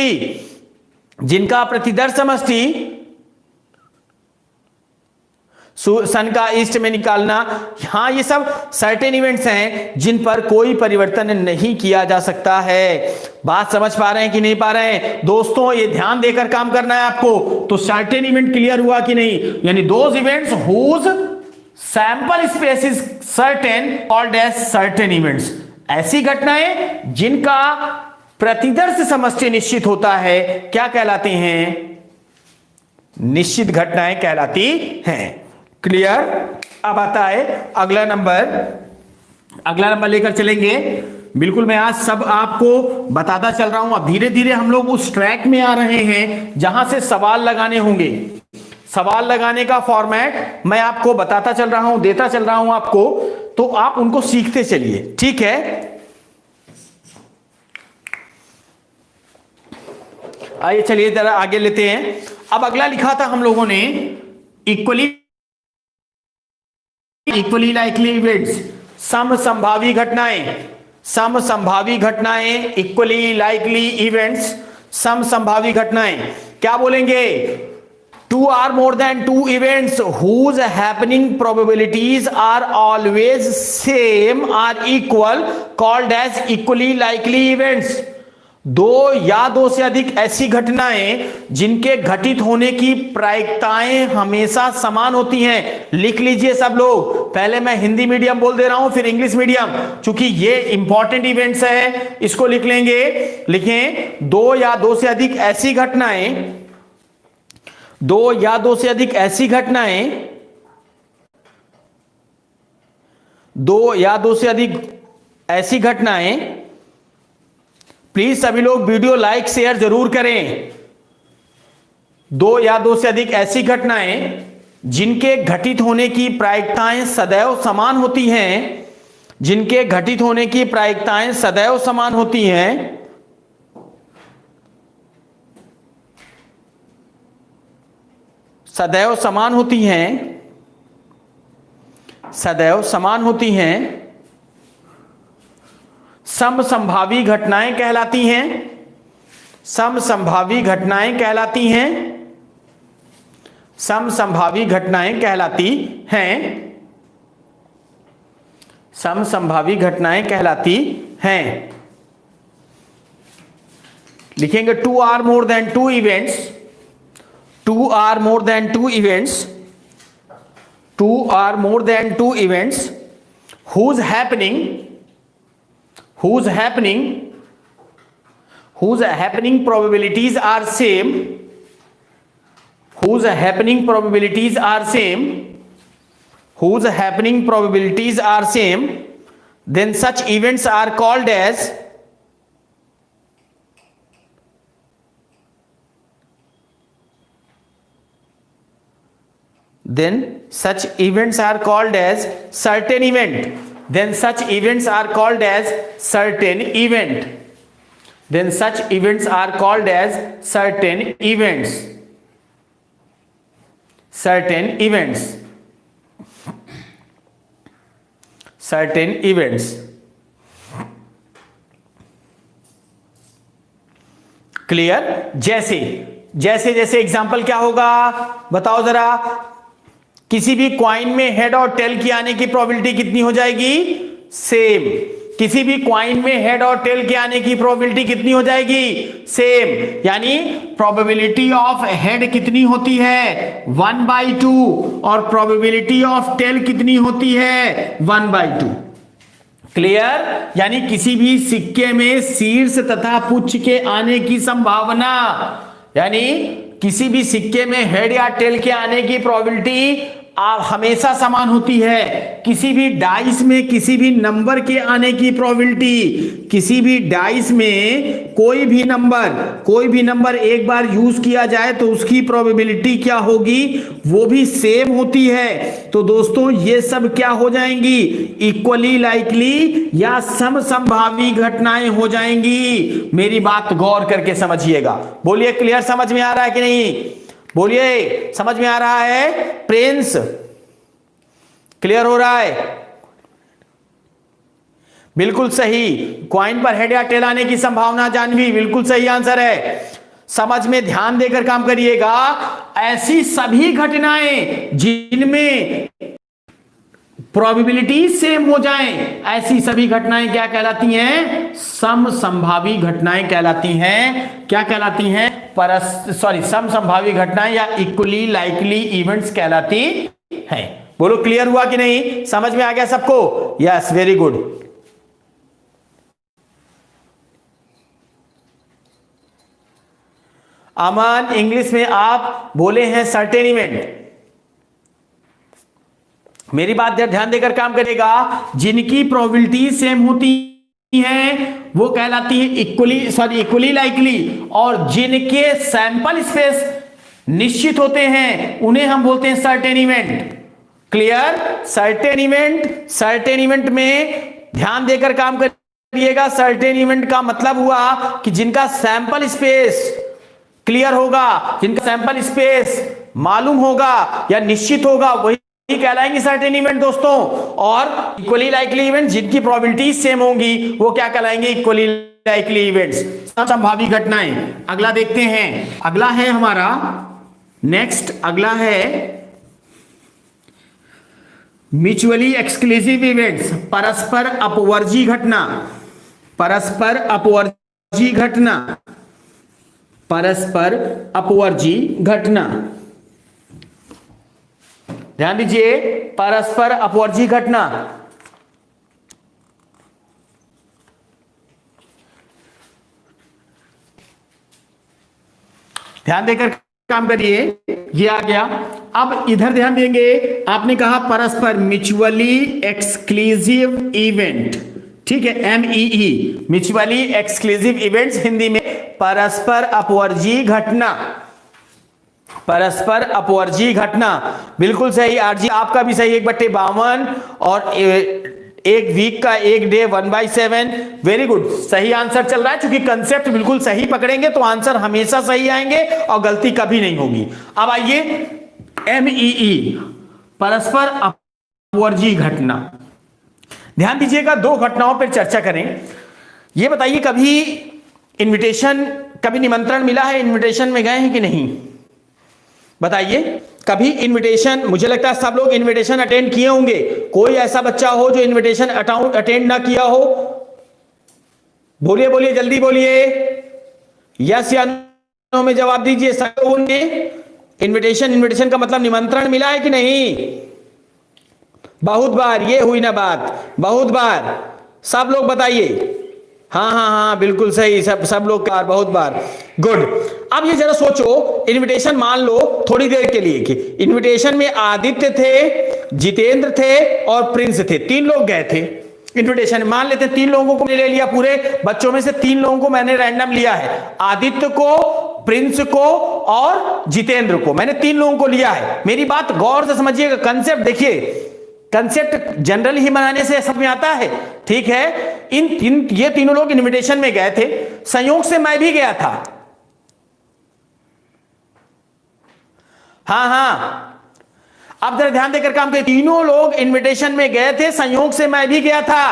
सन का ईस्ट में निकालना। हां, ये सब सर्टेन इवेंट्स हैं जिन पर कोई परिवर्तन नहीं किया जा सकता है। बात समझ पा रहे हैं कि नहीं पा रहे हैं दोस्तों? ये ध्यान देकर काम करना है आपको। तो सर्टेन इवेंट क्लियर हुआ कि नहीं? यानी those events whose sample space is certain called as certain events, ऐसी घटनाएं जिनका प्रतिदर्श समष्टि निश्चित होता है, क्या कहलाती हैं? निश्चित घटनाएं कहलाती हैं। क्लियर? अब आता है अगला नंबर लेकर चलेंगे। बिल्कुल, मैं आज सब आपको बताता चल रहा हूं। अब धीरे धीरे हम लोग उस ट्रैक में आ रहे हैं जहां से सवाल लगाने होंगे। सवाल लगाने का फॉर्मेट मैं आपको बताता चल रहा हूं, देता चल रहा हूं आपको, तो आप उनको सीखते चलिए। ठीक है, आइए चलिए जरा आगे लेते हैं। अब अगला लिखा था हम लोगों ने इक्वली लाइकली इवेंट्स, समसंभावी घटनाएं, समसंभावी घटनाएं, इक्वली लाइकली इवेंट्स, समसंभावी घटनाएं। क्या बोलेंगे? Two or more than two events whose happening probabilities are always same or equal called as equally likely events। दो या दो से अधिक ऐसी घटनाएं जिनके घटित होने की प्रायिकताएं हमेशा समान होती हैं। लिख लीजिए सब लोग, पहले मैं हिंदी मीडियम बोल दे रहा हूं, फिर इंग्लिश मीडियम, क्योंकि ये इंपॉर्टेंट इवेंट्स है, इसको लिख लेंगे। लिखें, दो या दो से अधिक ऐसी घटनाएं, दो या दो से अधिक ऐसी घटनाएं, दो या दो से अधिक ऐसी घटनाएं। प्लीज सभी लोग वीडियो लाइक शेयर जरूर करें। दो या दो से अधिक ऐसी घटनाएं जिनके घटित होने की प्रायिकताएं सदैव समान होती हैं, जिनके घटित होने की प्रायिकताएं सदैव समान होती हैं, सदैव समान होती हैं, सदैव समान होती हैं, समसंभावी घटनाएं कहलाती हैं, समसंभावी घटनाएं कहलाती हैं, समसंभावी घटनाएं कहलाती हैं, समसंभावी घटनाएं कहलाती हैं। लिखेंगे two or more than two events, two or more than two events, two or more than two events whose happening probabilities are same, whose happening probabilities are same, whose happening probabilities are same, then such events are called as, then such events are called as certain event, then such events are called as certain event, then such events are called as certain events, certain events, certain events। Clear? जैसे जैसे जैसे example क्या होगा बताओ जरा। किसी भी coin में हेड और टेल की आने की प्रोबेबिलिटी कितनी हो जाएगी? सेम। किसी भी क्वाइन में हेड और टेल के आने की प्रोबेबिलिटी कितनी हो जाएगी? सेम। यानी प्रोबेबिलिटी ऑफ हेड कितनी होती है? 1/2 और प्रोबेबिलिटी ऑफ टेल कितनी होती है? 1/2। क्लियर? यानी किसी भी सिक्के में शीर्ष तथा पुच्छ के आने की संभावना, यानी किसी भी सिक्के में हेड या टेल के आने की प्रोबेबिलिटी हमेशा समान होती है। किसी भी डाइस में किसी भी नंबर के आने की प्रोबेबिलिटी, किसी भी डाइस में कोई भी नंबर एक बार यूज किया जाए तो उसकी प्रोबेबिलिटी क्या होगी? वो भी सेम होती है। तो दोस्तों ये सब क्या हो जाएंगी? इक्वली लाइकली या समसंभावी घटनाएं हो जाएंगी। मेरी बात गौर करके समझिएगा। बोलिए क्लियर? समझ में आ रहा है कि नहीं? बोलिए समझ में आ रहा है? प्रिंस क्लियर हो रहा है? बिल्कुल सही। क्वाइन पर हेड या टेल आने की संभावना जानवी बिल्कुल सही आंसर है। समझ में ध्यान देकर काम करिएगा। ऐसी सभी घटनाएं जिनमें प्रोबेबिलिटी सेम हो जाएं, ऐसी सभी घटनाएं क्या कहलाती हैं? समसंभावी घटनाएं कहलाती हैं। क्या कहलाती हैं? समसंभावी घटनाएं या इक्वली लाइकली इवेंट्स कहलाती हैं। बोलो क्लियर हुआ कि नहीं? समझ में आ गया सबको? Yes, very good. Aman, English में आप बोले हैं सर्टेन इवेंट। मेरी बात ध्यान देकर काम करेगा। जिनकी प्रोबेबिलिटी सेम होती है वो कहलाती है इक्वली लाइकली, और जिनके सैंपल स्पेस निश्चित होते हैं उन्हें हम बोलते हैं certain event. Clear? Certain event में ध्यान देकर काम करिएगा। सर्टेन इवेंट का मतलब हुआ कि जिनका सैंपल स्पेस क्लियर होगा, जिनका सैंपल स्पेस मालूम होगा या निश्चित होगा, वही कहलाएंगे सर्टेन इवेंट दोस्तों। और इक्वली लाइकली इवेंट जिनकी प्रोबेबिलिटी सेम होंगी वो क्या कहलाएंगे, इक्वली लाइकली इवेंट्स, संभावित घटनाएं। अगला देखते हैं, अगला है हमारा नेक्स्ट, अगला है म्यूचुअली एक्सक्लूसिव इवेंट्स, परस्पर अपवर्जी घटना, परस्पर अपवर्जी घटना, परस्पर अपवर्जी घटना। ध्यान दीजिए, परस्पर अपवर्जी घटना। ध्यान देकर काम करिए, ये आ गया। अब इधर ध्यान देंगे, आपने कहा परस्पर म्यूचुअली एक्सक्लूसिव इवेंट, ठीक है, MEE, mutually exclusive events, Hindi में परस्पर अपवर्जी घटना, परस्पर अपवर्जी घटना। बिल्कुल सही आरजी, आपका भी सही, 1/52 और एक वीक का एक डे 1/7। वेरी गुड, सही आंसर चल रहा है। चूंकि कंसेप्ट बिल्कुल सही पकड़ेंगे तो आंसर हमेशा सही आएंगे और गलती कभी नहीं होगी। अब आइए MEE, परस्पर अपवर्जी घटना। ध्यान दीजिएगा, 2 घटनाओं पर चर्चा करें। यह बताइए, कभी इनविटेशन, कभी निमंत्रण मिला है, इनविटेशन में गए हैं कि नहीं? बताइए, कभी इनविटेशन, मुझे लगता है सब लोग इनविटेशन अटेंड किए होंगे। कोई ऐसा बच्चा हो जो इनविटेशन अटेंड ना किया हो? बोलिए बोलिए, जल्दी बोलिए, यस या नो में जवाब दीजिए। सब लोगों ने इनविटेशन का मतलब निमंत्रण मिला है कि नहीं? बहुत बार, ये हुई ना बात, बहुत बार। सब लोग बताइए, हाँ हाँ हाँ बिल्कुल सही, सब लोग का बहुत बार, गुड। अब ये जरा सोचो, इनविटेशन मान लो थोड़ी देर के लिए कि इनविटेशन में आदित्य थे, जितेंद्र थे और प्रिंस थे, 3 लोग गए थे इनविटेशन। मान लेते 3 लोगों को ले लिया, पूरे बच्चों में से 3 लोगों को मैंने रैंडम लिया है, आदित्य को, प्रिंस को और जितेंद्र को, मैंने 3 लोगों को लिया है। मेरी बात गौर से समझिएगा, कंसेप्ट देखिए, कंसेप्ट जनरल ही बनाने से समझ में आता है, ठीक है। ये तीनों लोग इनविटेशन में गए थे, संयोग से मैं भी गया था, हाँ हाँ। अब जरा ध्यान देकर काम करिए, तीनों लोग इनविटेशन में गए थे, संयोग से मैं भी गया था।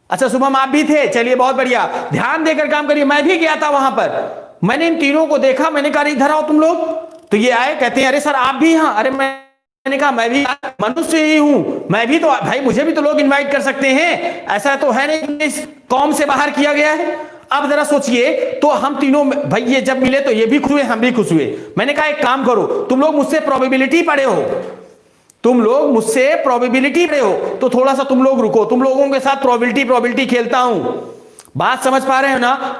अच्छा शुभम आप भी थे, चलिए बहुत बढ़िया, ध्यान देकर काम करिए, मैं भी गया था वहां पर। मैंने इन तीनों को देखा, मैंने कहा इधर आओ तुम लोग, तो ये आए, कहते हैं अरे सर आप भी? हाँ। अरे मैंने कहा मैं भी मनुष्य ही हूं, मैं भी तो, भाई मुझे भी तो लोग इनवाइट कर सकते हैं, ऐसा तो है नहीं इस कौम से बाहर किया गया है। अब जरा सोचिए, तो हम तीनों भाई ये जब मिले तो ये भी खुश हुए, हम भी खुश हुए। मैंने कहा एक काम करो, तुम लोग मुझसे प्रोबेबिलिटी पढ़े हो, तुम लोग मुझसे प्रोबेबिलिटी पढ़े हो, तो थोड़ा सा तुम लोग रुको, तुम लोगों के साथ प्रोबेबिलिटी खेलता हूं। बात समझ पा रहे हो ना?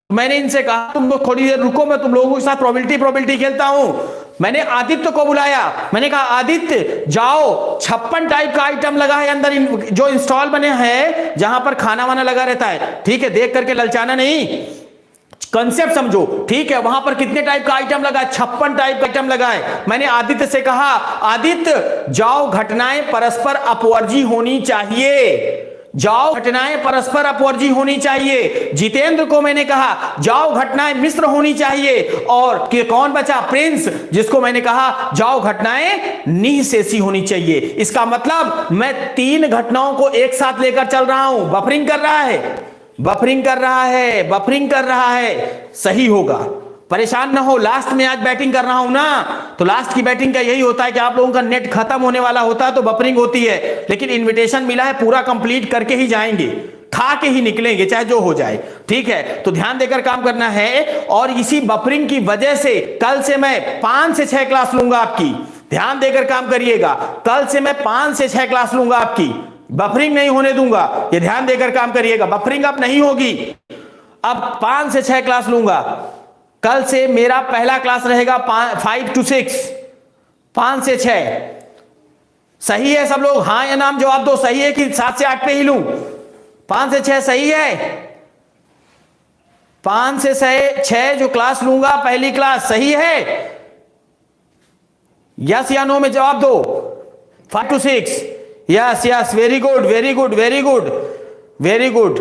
मैंने इनसे कहा तुम लोग थोड़ी देर रुको, मैं तुम लोगों के साथ प्रोबेबिलिटी खेलता हूं। मैंने आदित्य को बुलाया, मैंने कहा आदित्य जाओ, 56 टाइप का आइटम लगा है अंदर, जो इंस्टॉल बने हैं जहां पर खाना वाना लगा रहता है, ठीक है, देख करके ललचाना नहीं, कंसेप्ट समझो, ठीक है। वहां पर कितने टाइप का आइटम लगा है? 56 टाइप का आइटम लगा है। मैंने आदित्य से कहा आदित्य जाओ, घटनाएं परस्पर अपवर्जी होनी चाहिए, जाओ घटनाएं परस्पर अपवर्जी होनी चाहिए। जितेंद्र को मैंने कहा जाओ घटनाएं मिश्र होनी चाहिए, और कौन बचा? प्रिंस, जिसको मैंने कहा जाओ घटनाएं निःशेषी होनी चाहिए। इसका मतलब मैं 3 घटनाओं को एक साथ लेकर चल रहा हूं। बफरिंग कर रहा है, बफरिंग कर रहा है, बफरिंग कर रहा है, सही होगा। परेशान ना हो, लास्ट में आज बैटिंग कर रहा हूं ना, तो लास्ट की बैटिंग का यही होता है कि आप लोगों का नेट खत्म होने वाला होता है तो बफरिंग होती है, लेकिन इनविटेशन मिला है, पूरा कंप्लीट करके ही जाएंगे, खा के ही निकलेंगे चाहे जो हो जाए, ठीक है। तो ध्यान देकर काम करना है, और इसी बफरिंग की वजह से कल से मैं 5 से 6 क्लास लूंगा आपकी। ध्यान देकर काम करिएगा, कल से मैं 5 से 6 क्लास लूंगा आपकी, बफरिंग नहीं होने दूंगा, ये ध्यान देकर काम करिएगा। बफरिंग अब नहीं होगी, अब 5 से 6 क्लास लूंगा। कल से मेरा पहला क्लास रहेगा 5 to 6, 5 से 6। सही है सब लोग? हाँ या नाम जवाब दो, सही है कि 7 से 8 पे ही लूं? 5 से 6 सही है? 5 से 6 जो क्लास लूंगा, पहली क्लास, सही है? यस या नो में जवाब दो। 5 to 6, yes yes, very good very good very good very good,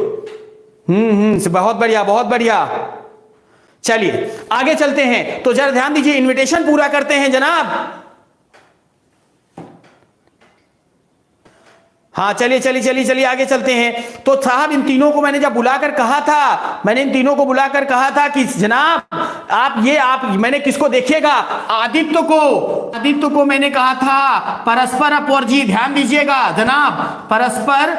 बहुत बढ़िया बहुत बढ़िया। चलिए आगे चलते हैं, तो जरा ध्यान दीजिए, इनविटेशन पूरा करते हैं जनाब। हाँ चलिए चलिए चलिए चलिए आगे चलते हैं। तो साहब इन तीनों को मैंने जब बुलाकर कहा था, मैंने इन तीनों को बुलाकर कहा था कि जनाब आप मैंने किसको देखिएगा, आदित्य को मैंने कहा था परस्पर अपवर्जी, ध्यान दीजिएगा जनाब, परस्पर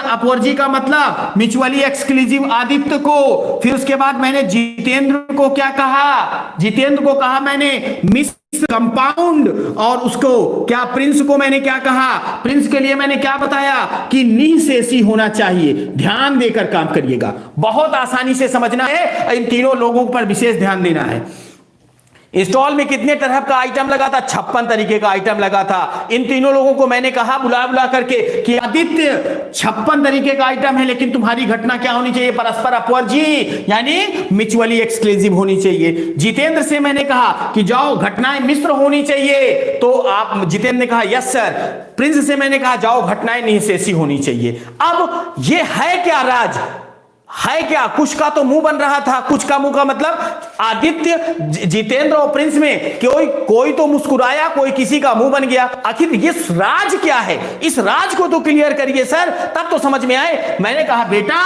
अपवर्जी का मतलब म्यूचुअली एक्सक्लूसिव आदित्य को। फिर उसके बाद मैंने जितेंद्र को क्या कहा, जितेंद्र को कहा मैंने मिस कंपाउंड, और उसको क्या प्रिंस को मैंने क्या कहा, प्रिंस के लिए मैंने क्या बताया कि निःशेषी होना चाहिए। ध्यान देकर काम करिएगा, बहुत आसानी से समझना है, इन तीनों लोगों पर विशेष ध्यान देना है। स्टॉल में कितने तरह का आइटम लगा था, 56 तरीके का आइटम लगा था। इन तीनों लोगों को मैंने कहा बुला करके कि आदित्य 56 तरीके का आइटम है, लेकिन तुम्हारी घटना क्या होनी चाहिए, परस्पर अपवर्जी यानी म्यूचुअली एक्सक्लूसिव होनी चाहिए। जितेंद्र से मैंने कहा कि जाओ घटनाएं मिश्र होनी चाहिए, तो आप जितेंद्र ने कहा यस सर। प्रिंस से मैंने कहा जाओ घटनाएं निःशेषी होनी चाहिए। अब ये है क्या राज, है क्या, कुछ का तो मुंह बन रहा था, कुछ का मुंह का मतलब आदित्य, जितेंद्र और प्रिंस में कोई तो मुस्कुराया, कोई किसी का मुंह बन गया। आखिर ये राज क्या है, इस राज को तो क्लियर करिए सर, तब तो समझ में आए। मैंने कहा बेटा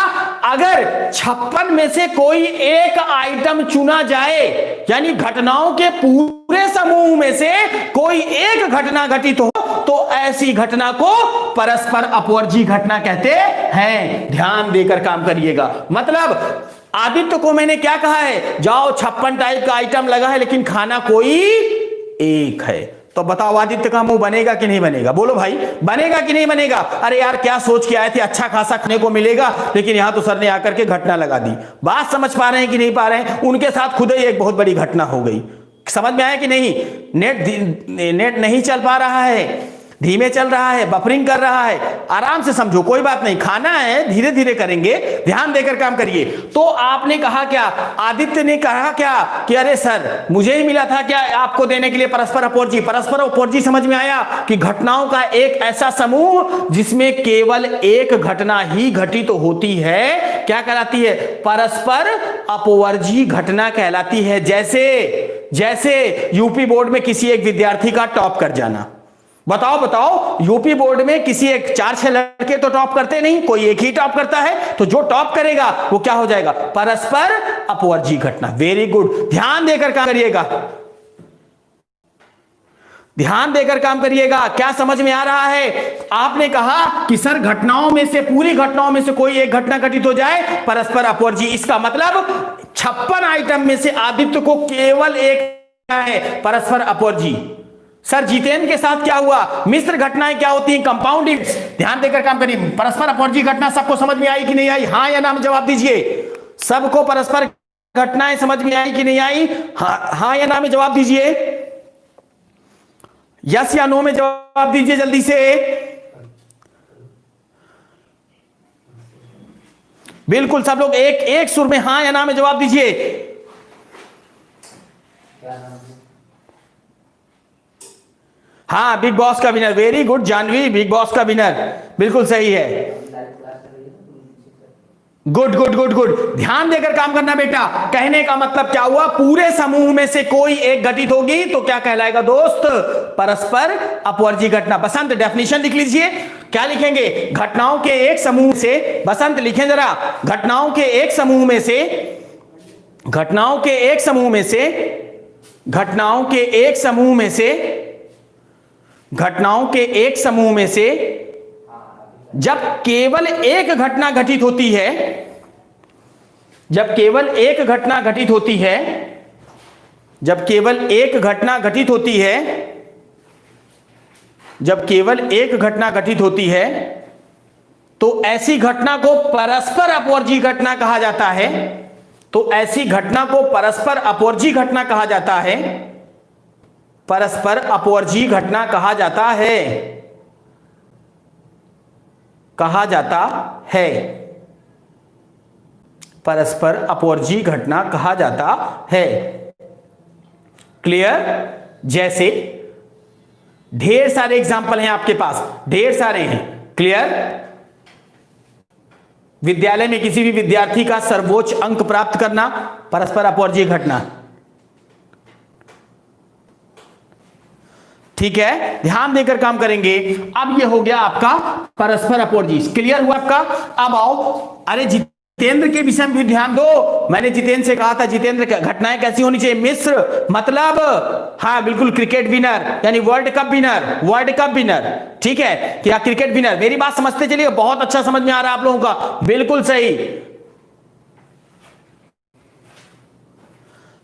अगर 56 में से कोई एक आइटम चुना जाए, यानी घटनाओं के पूरे समूह में से कोई एक घटना घटित हो, तो ऐसी घटना को परस्पर अपवर्जी घटना कहते हैं। ध्यान देकर काम करिएगा। मतलब आदित्य को मैंने क्या कहा है, जाओ 56 टाइप का आइटम लगा है, लेकिन खाना कोई एक है। तो बताओ आदित्य का मुंह बनेगा कि नहीं बनेगा, बोलो भाई, बनेगा कि नहीं बनेगा। अरे यार क्या सोच के आए थे, अच्छा खासा खाने को मिलेगा, लेकिन यहां तो सर ने आकर के घटना लगा दी। बात समझ पा रहे हैं कि नहीं पा रहे हैं, उनके साथ खुद ही एक बहुत बड़ी घटना हो गई। समझ में आया कि नहीं, नेट नहीं चल पा रहा है, धीमे चल रहा है, बफरिंग कर रहा है, आराम से समझो, कोई बात नहीं, खाना है, धीरे धीरे करेंगे, ध्यान देकर काम करिए। तो आपने कहा क्या, आदित्य ने कहा क्या कि अरे सर मुझे ही मिला था क्या आपको देने के लिए परस्पर अपवर्जी। परस्पर अपवर्जी समझ में आया कि घटनाओं का एक ऐसा समूह जिसमें केवल एक घटना ही घटित तो होती है, क्या कहलाती है, परस्पर अपवर्जी घटना कहलाती है। जैसे यूपी बोर्ड में किसी एक विद्यार्थी का टॉप कर जाना। बताओ यूपी बोर्ड में किसी एक 4-6 लड़के तो टॉप करते नहीं, कोई एक ही टॉप करता है, तो जो टॉप करेगा वो क्या हो जाएगा, परस्पर अपवर्जी घटना। वेरी गुड, ध्यान देकर काम करिएगा, ध्यान देकर काम करिएगा। क्या समझ में आ रहा है, आपने कहा कि सर घटनाओं में से, पूरी घटनाओं में से कोई एक घटना घटित हो जाए, परस्पर अपवर्जी। इसका मतलब 56 आइटम में से आदित्य को केवल एक है, परस्पर अपवर्जी। सर जितेंद्र के साथ क्या हुआ, मिश्र घटनाएं क्या होती हैं, कंपाउंडिंग। ध्यान देकर काम करिए। परस्पर अपवर्जी घटना सबको समझ में आई कि नहीं आई, हाँ या ना में जवाब दीजिए। सबको परस्पर घटनाएं समझ में आई कि नहीं आई, हाँ या ना में जवाब दीजिए, यस या नो में जवाब दीजिए जल्दी से। बिल्कुल सब लोग एक सुर में हाँ या ना में जवाब दीजिए। हाँ, बिग बॉस का winner, very good Janhvi, Bigg Boss का विनर, बिल्कुल सही है। गुड गुड गुड गुड, ध्यान देकर काम करना बेटा। कहने का मतलब क्या हुआ, पूरे समूह में से कोई एक घटित होगी तो क्या कहलाएगा दोस्त, परस्पर अपवर्जी घटना। बसंत डेफिनेशन लिख लीजिए, क्या लिखेंगे, घटनाओं के एक समूह से, बसंत लिखें जरा, घटनाओं के एक समूह में से, घटनाओं के एक समूह में से, घटनाओं के एक समूह में से, घटनाओं के एक समूह में से जब केवल एक घटना घटित होती है, जब केवल एक घटना घटित होती है, जब केवल एक घटना घटित होती है, जब केवल एक घटना घटित होती है, तो ऐसी घटना को परस्पर अपवर्जी घटना कहा जाता है। तो ऐसी घटना को परस्पर अपवर्जी घटना कहा जाता है, परस्पर अपवर्जी घटना कहा जाता है, कहा जाता है, परस्पर अपवर्जी घटना कहा जाता है। क्लियर, जैसे ढेर सारे एग्जाम्पल हैं आपके पास, ढेर सारे हैं। क्लियर, विद्यालय में किसी भी विद्यार्थी का सर्वोच्च अंक प्राप्त करना, परस्पर अपवर्जीय घटना। ठीक है, ध्यान देकर काम करेंगे। अब ये हो गया आपका परस्पर अपवर्जीय, क्लियर हुआ आपका। अब आओ, अरे जितेंद्र के विषय में भी ध्यान दो। मैंने जितेंद्र से कहा था जितेंद्र घटनाएं कैसी होनी चाहिए, मिश्र, मतलब हाँ बिल्कुल क्रिकेट विनर यानी world cup winner, world cup winner. ठीक है, क्या क्रिकेट विनर, मेरी बात समझते चलिए, बहुत अच्छा समझ में आ रहा है आप लोगों का, बिल्कुल सही।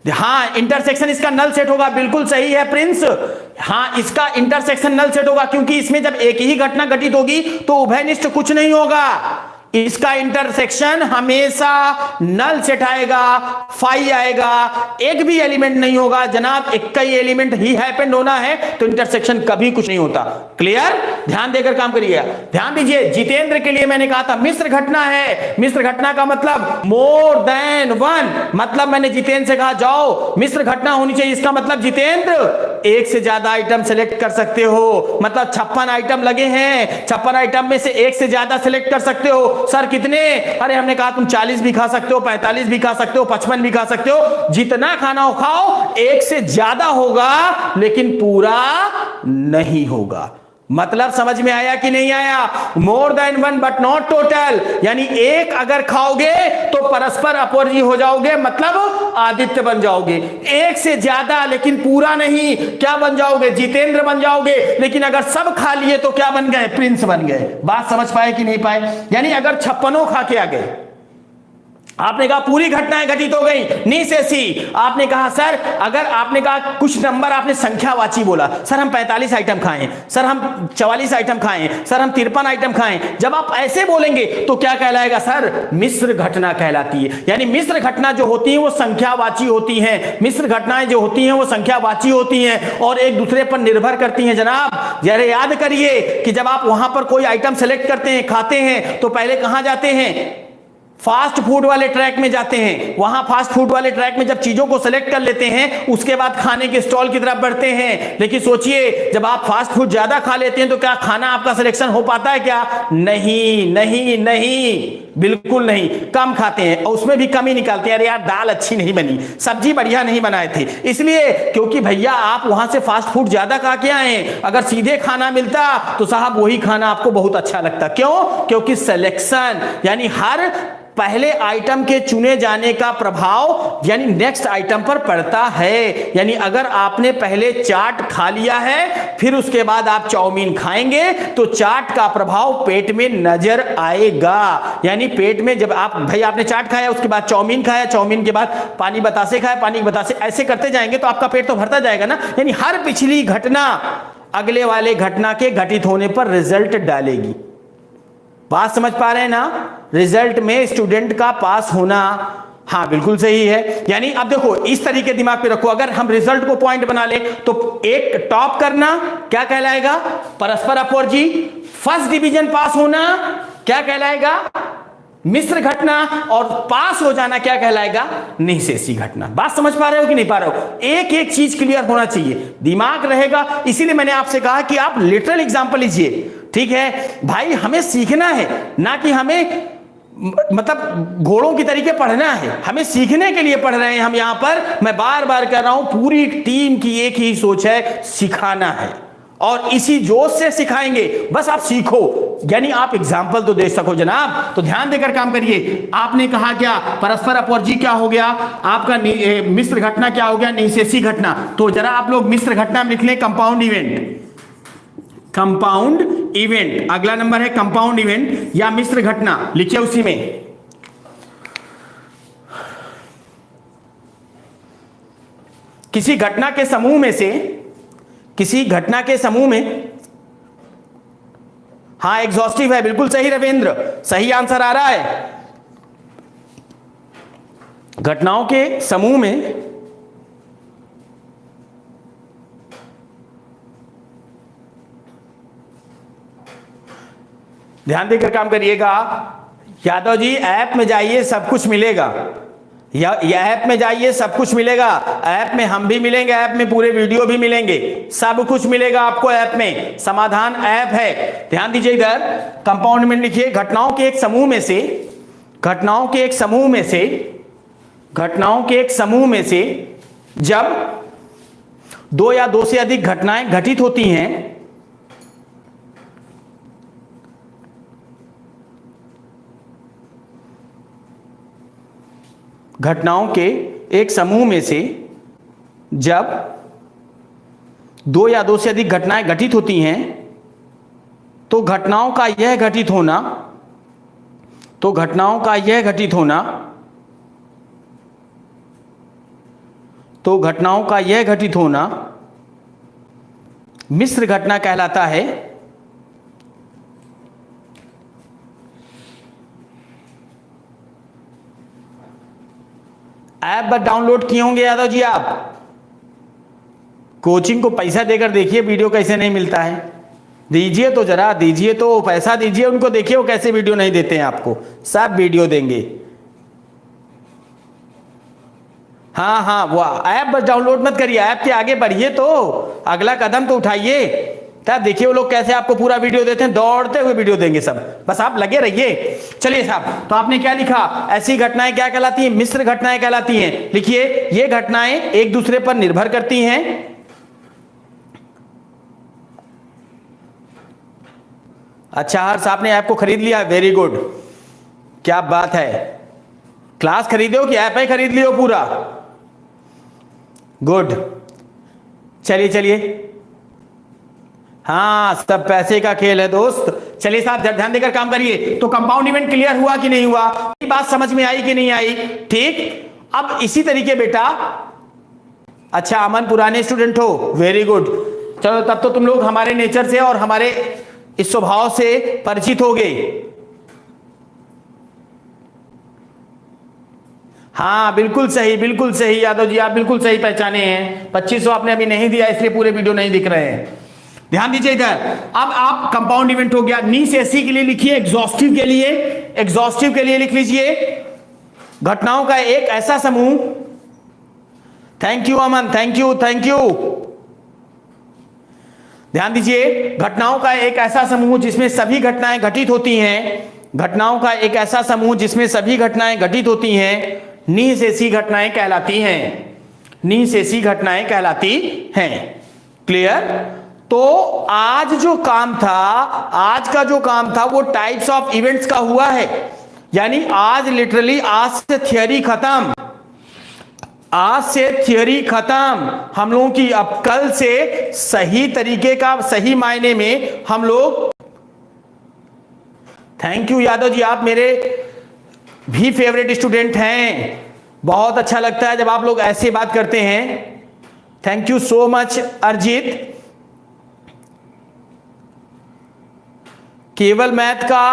हाँ, इंटरसेक्शन इसका नल सेट होगा, बिल्कुल सही है प्रिंस। हाँ, इसका इंटरसेक्शन नल सेट होगा, क्योंकि इसमें जब एक ही घटना घटित होगी तो उभयनिष्ठ कुछ नहीं होगा। इसका इंटरसेक्शन हमेशा नल सेट आएगा, फाई आएगा, एक भी एलिमेंट नहीं होगा जनाब, एक ही एलिमेंट ही हैपेंड होना है, तो इंटरसेक्शन कभी कुछ नहीं होता। क्लियर, ध्यान देकर काम करिएगा। ध्यान दीजिए, जितेंद्र के लिए मैंने कहा था मिश्र घटना है। मिश्र घटना का मतलब मोर देन वन, मतलब मैंने जितेंद्र से कहा जाओ मिश्र घटना होनी चाहिए, इसका मतलब जितेंद्र एक से ज्यादा आइटम सेलेक्ट कर सकते हो, मतलब 56 आइटम लगे हैं, 56 आइटम में से एक से ज्यादा सेलेक्ट कर सकते हो। सर कितने, अरे हमने कहा तुम 40 भी खा सकते हो, 45 भी खा सकते हो, 55 भी खा सकते हो, जितना खाना हो खाओ, एक से ज्यादा होगा लेकिन पूरा नहीं होगा। मतलब समझ में आया कि नहीं आया, more than one but not total, यानी एक अगर खाओगे तो परस्पर अपवर्जीय हो जाओगे, मतलब आदित्य बन जाओगे। एक से ज्यादा लेकिन पूरा नहीं, क्या बन जाओगे, जितेंद्र बन जाओगे। लेकिन अगर सब खा लिए तो क्या बन गए, प्रिंस बन गए। बात समझ पाए कि नहीं पाए, यानी अगर 56 खा के आ गए, आपने कहा पूरी घटनाएं घटित हो गई, निशेषी। आपने कहा सर, अगर आपने कहा कुछ नंबर आपने संख्यावाची बोला, सर हम 45 आइटम खाएं, सर हम 44 आइटम खाएं, सर हम 53 आइटम खाएं, जब आप ऐसे बोलेंगे तो क्या कहलाएगा सर, मिश्र घटना कहलाती है। यानी मिश्र घटना जो होती है वो संख्यावाची होती है, मिश्र घटनाएं जो होती हैं वो संख्यावाची होती हैं और एक दूसरे पर निर्भर करती हैं। जनाब जरा याद करिए कि जब आप वहां पर कोई आइटम सेलेक्ट करते हैं, खाते हैं, तो पहले कहां जाते हैं, फास्ट फूड वाले ट्रैक में जाते हैं। वहां फास्ट फूड वाले ट्रैक में जब चीजों को सेलेक्ट कर लेते हैं, उसके बाद खाने के स्टॉल की तरफ बढ़ते हैं। लेकिन सोचिए, जब आप फास्ट फूड ज्यादा खा लेते हैं तो क्या खाना आपका सिलेक्शन हो पाता है क्या, नहीं नहीं नहीं, बिल्कुल नहीं, कम खाते हैं और उसमें भी कम ही निकालते हैं। अरे यार दाल अच्छी नहीं बनी, सब्जी बढ़िया नहीं बनाए थे, इसलिए क्योंकि भैया आप वहां से फास्ट फूड ज्यादा खा के आए। अगर सीधे खाना मिलता तो साहब वही खाना आपको बहुत अच्छा लगता। क्यों, क्योंकि सिलेक्शन यानी हर पहले आइटम के चुने जाने का प्रभाव यानी नेक्स्ट आइटम पर पड़ता है। यानी अगर आपने पहले चाट खा लिया है, फिर उसके बाद आप चाउमीन खाएंगे, तो चाट का प्रभाव पेट में नजर आएगा। यानी पेट में जब आप, भाई आपने चाट खाया, उसके बाद चाउमीन खाया, चाउमीन के बाद पानी बतासे खाया, पानी के बतासे, ऐसे करते जाएंगे तो आपका पेट तो भरता जाएगा ना। यानी हर पिछली घटना अगले वाले घटना के घटित होने पर रिजल्ट डालेगी। बात समझ पा रहे हैं ना, रिजल्ट में स्टूडेंट का पास होना, हाँ बिल्कुल सही है। यानी अब देखो इस तरीके दिमाग पे रखो, अगर हम रिजल्ट को पॉइंट बना ले तो एक टॉप करना क्या कहलाएगा, परस्पर अपवर्जीय। फर्स्ट डिवीजन पास होना क्या कहलाएगा, मिश्र घटना। और पास हो जाना क्या कहलाएगा, निशेषी घटना। बात समझ पा रहे हो कि नहीं पा रहे हो, एक एक चीज क्लियर होना चाहिए, दिमाग रहेगा। इसीलिए मैंने आपसे कहा कि आप लिटरल एग्जांपल लीजिए। ठीक है भाई, हमें सीखना है, ना कि हमें मतलब घोड़ों की तरीके पढ़ना है। हमें सीखने के लिए पढ़ रहे हैं हम यहां पर। मैं बार बार कह रहा हूं, पूरी टीम की एक ही सोच है, सिखाना है और इसी जोश से सिखाएंगे। बस आप सीखो, यानी आप एग्जाम्पल तो दे सको जनाब। तो ध्यान देकर काम करिए। आपने कहा क्या, परस्पर अपवर्जीय क्या हो गया आपका, मिश्र घटना क्या हो गया, निशेषी घटना। तो जरा आप लोग मिश्र घटना में लिख लें कंपाउंड इवेंट, कंपाउंड इवेंट। अगला नंबर है कंपाउंड इवेंट या मिश्र घटना, लिखिए उसी में। किसी घटना के समूह में से, किसी घटना के समूह में, हाँ एग्जॉस्टिव है, बिल्कुल सही रविंद्र, सही आंसर आ रहा है। घटनाओं के समूह में ध्यान देकर काम करिएगा। यादव जी ऐप में जाइए, सब कुछ मिलेगा। या ऐप में जाइए, सब कुछ मिलेगा। ऐप में हम भी मिलेंगे, ऐप में पूरे वीडियो भी मिलेंगे, सब कुछ मिलेगा आपको ऐप में। समाधान ऐप है। ध्यान दीजिए, इधर कंपाउंड में लिखिए, घटनाओं के एक समूह में से घटनाओं के एक समूह में से जब दो या दो से अधिक घटनाएं घटित होती हैं, घटनाओं के एक समूह में से जब दो या दो से अधिक घटनाएं घटित होती हैं, तो घटनाओं का यह घटित होना मिश्र घटना कहलाता है। ऐप बस डाउनलोड किए होंगे यादव जी आप। कोचिंग को पैसा देकर देखिए वीडियो कैसे नहीं मिलता है। दीजिए तो जरा, दीजिए तो पैसा दीजिए उनको, देखिए वो कैसे वीडियो नहीं देते हैं आपको। सब वीडियो देंगे। हाँ, वो ऐप बस डाउनलोड मत करिए, ऐप के आगे बढ़िए, तो अगला कदम तो उठाइए, तब देखिए वो लोग कैसे आपको पूरा वीडियो देते हैं। दौड़ते हुए वीडियो देंगे सब, बस आप लगे रहिए। चलिए साहब, तो आपने क्या लिखा? ऐसी घटनाएं क्या कहलाती हैं? मिश्र घटनाएं कहलाती हैं। लिखिए, ये घटनाएं एक दूसरे पर निर्भर करती हैं। अच्छा, हर्ष आपने ऐप को खरीद लिया, वेरी गुड, क्या बात है। क्लास खरीदे हो कि ऐप ही खरीद लियो पूरा? गुड। चलिए, हाँ, सब पैसे का खेल है दोस्त। चलिए साहब, ध्यान देकर काम करिए। तो कंपाउंड इवेंट क्लियर हुआ कि नहीं हुआ? ये बात समझ में आई कि नहीं आई? ठीक। अब इसी तरीके बेटा, अच्छा अमन पुराने स्टूडेंट हो, वेरी गुड। चलो तब तो तुम लोग हमारे नेचर से और हमारे इस स्वभाव से परिचित हो गए। हाँ बिल्कुल सही यादव जी, आप बिल्कुल सही पहचाने हैं। 2500 आपने अभी नहीं दिया, इसलिए पूरे वीडियो नहीं दिख रहे हैं। ध्यान दीजिए इधर। अब आप कंपाउंड इवेंट हो गया। नी से सी के लिए लिखिए, एग्जॉस्टिव के लिए लिख लीजिए, घटनाओं का एक ऐसा समूह। Thank you Aman, thank you. ध्यान दीजिए, घटनाओं का एक ऐसा समूह जिसमें सभी घटनाएं घटित होती हैं। घटनाओं का एक ऐसा समूह जिसमें सभी घटनाएं घटित होती हैं, नी से सी घटनाएं कहलाती हैं। क्लियर? तो आज का जो काम था वो टाइप्स ऑफ इवेंट्स का हुआ है। यानी आज लिटरली आज से थियरी खत्म हम लोगों की। अब कल से सही तरीके का, सही मायने में हम लोग। थैंक यू यादव जी, आप मेरे भी फेवरेट स्टूडेंट हैं। बहुत अच्छा लगता है जब आप लोग ऐसे बात करते हैं। थैंक यू सो मच अर्जित। केवल मैथ का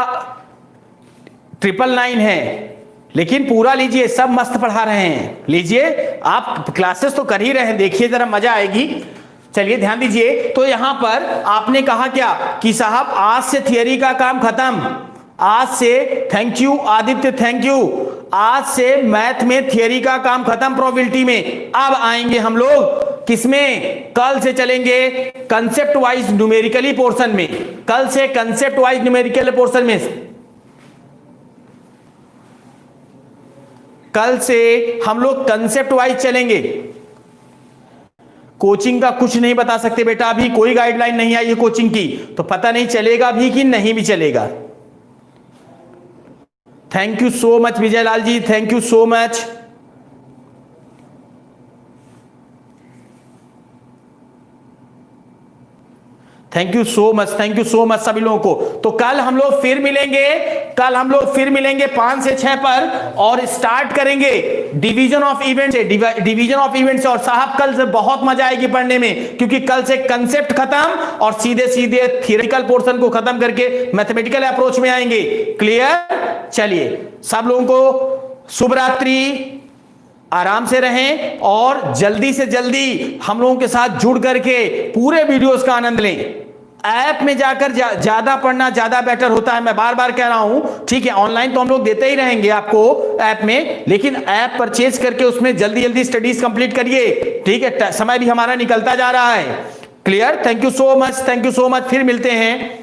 999 है, लेकिन पूरा लीजिए, सब मस्त पढ़ा रहे हैं। लीजिए, आप क्लासेस तो कर ही रहे हैं, देखिए जरा मजा आएगी। चलिए ध्यान दीजिए। तो यहां पर आपने कहा क्या कि साहब आज से थियरी का काम खत्म। आज से, thank you Aditya, thank you. आज से मैथ में थियरी का काम खत्म, प्रोबेबिलिटी में। अब आएंगे हम लोग किसमें? कल से चलेंगे कंसेप्ट वाइज न्यूमेरिकली पोर्शन में। कल से कंसेप्ट वाइज न्यूमेरिकल पोर्शन में, कल से हम लोग कंसेप्ट वाइज चलेंगे। कोचिंग का कुछ नहीं बता सकते बेटा, अभी कोई गाइडलाइन नहीं आई है कोचिंग की, तो पता नहीं चलेगा भी कि नहीं भी चलेगा। Thank you so much Vijay Lal ji, thank you so much. Thank you so much सभी लोगों को। तो कल हम लोग फिर मिलेंगे 5 से 6 पर, और स्टार्ट करेंगे डिवीजन ऑफ इवेंट से। और साहब कल से बहुत मजा आएगी पढ़ने में, क्योंकि कल से कंसेप्ट खत्म और सीधे थियरिटिकल पोर्शन को खत्म करके मैथमेटिकल अप्रोच में आएंगे। क्लियर? चलिए सब लोगों को शुभ रात्रि, आराम से रहें और जल्दी से जल्दी हम लोगों के साथ जुड़ करके पूरे वीडियोस का आनंद लें। ऐप में जाकर ज्यादा पढ़ना ज्यादा बेटर होता है, मैं बार बार कह रहा हूं। ठीक है, ऑनलाइन तो हम लोग देते ही रहेंगे आपको ऐप में, लेकिन ऐप परचेज करके उसमें जल्दी जल्दी स्टडीज कंप्लीट करिए। ठीक है, समय भी हमारा निकलता जा रहा है। Clear? Thank you so much, फिर मिलते हैं।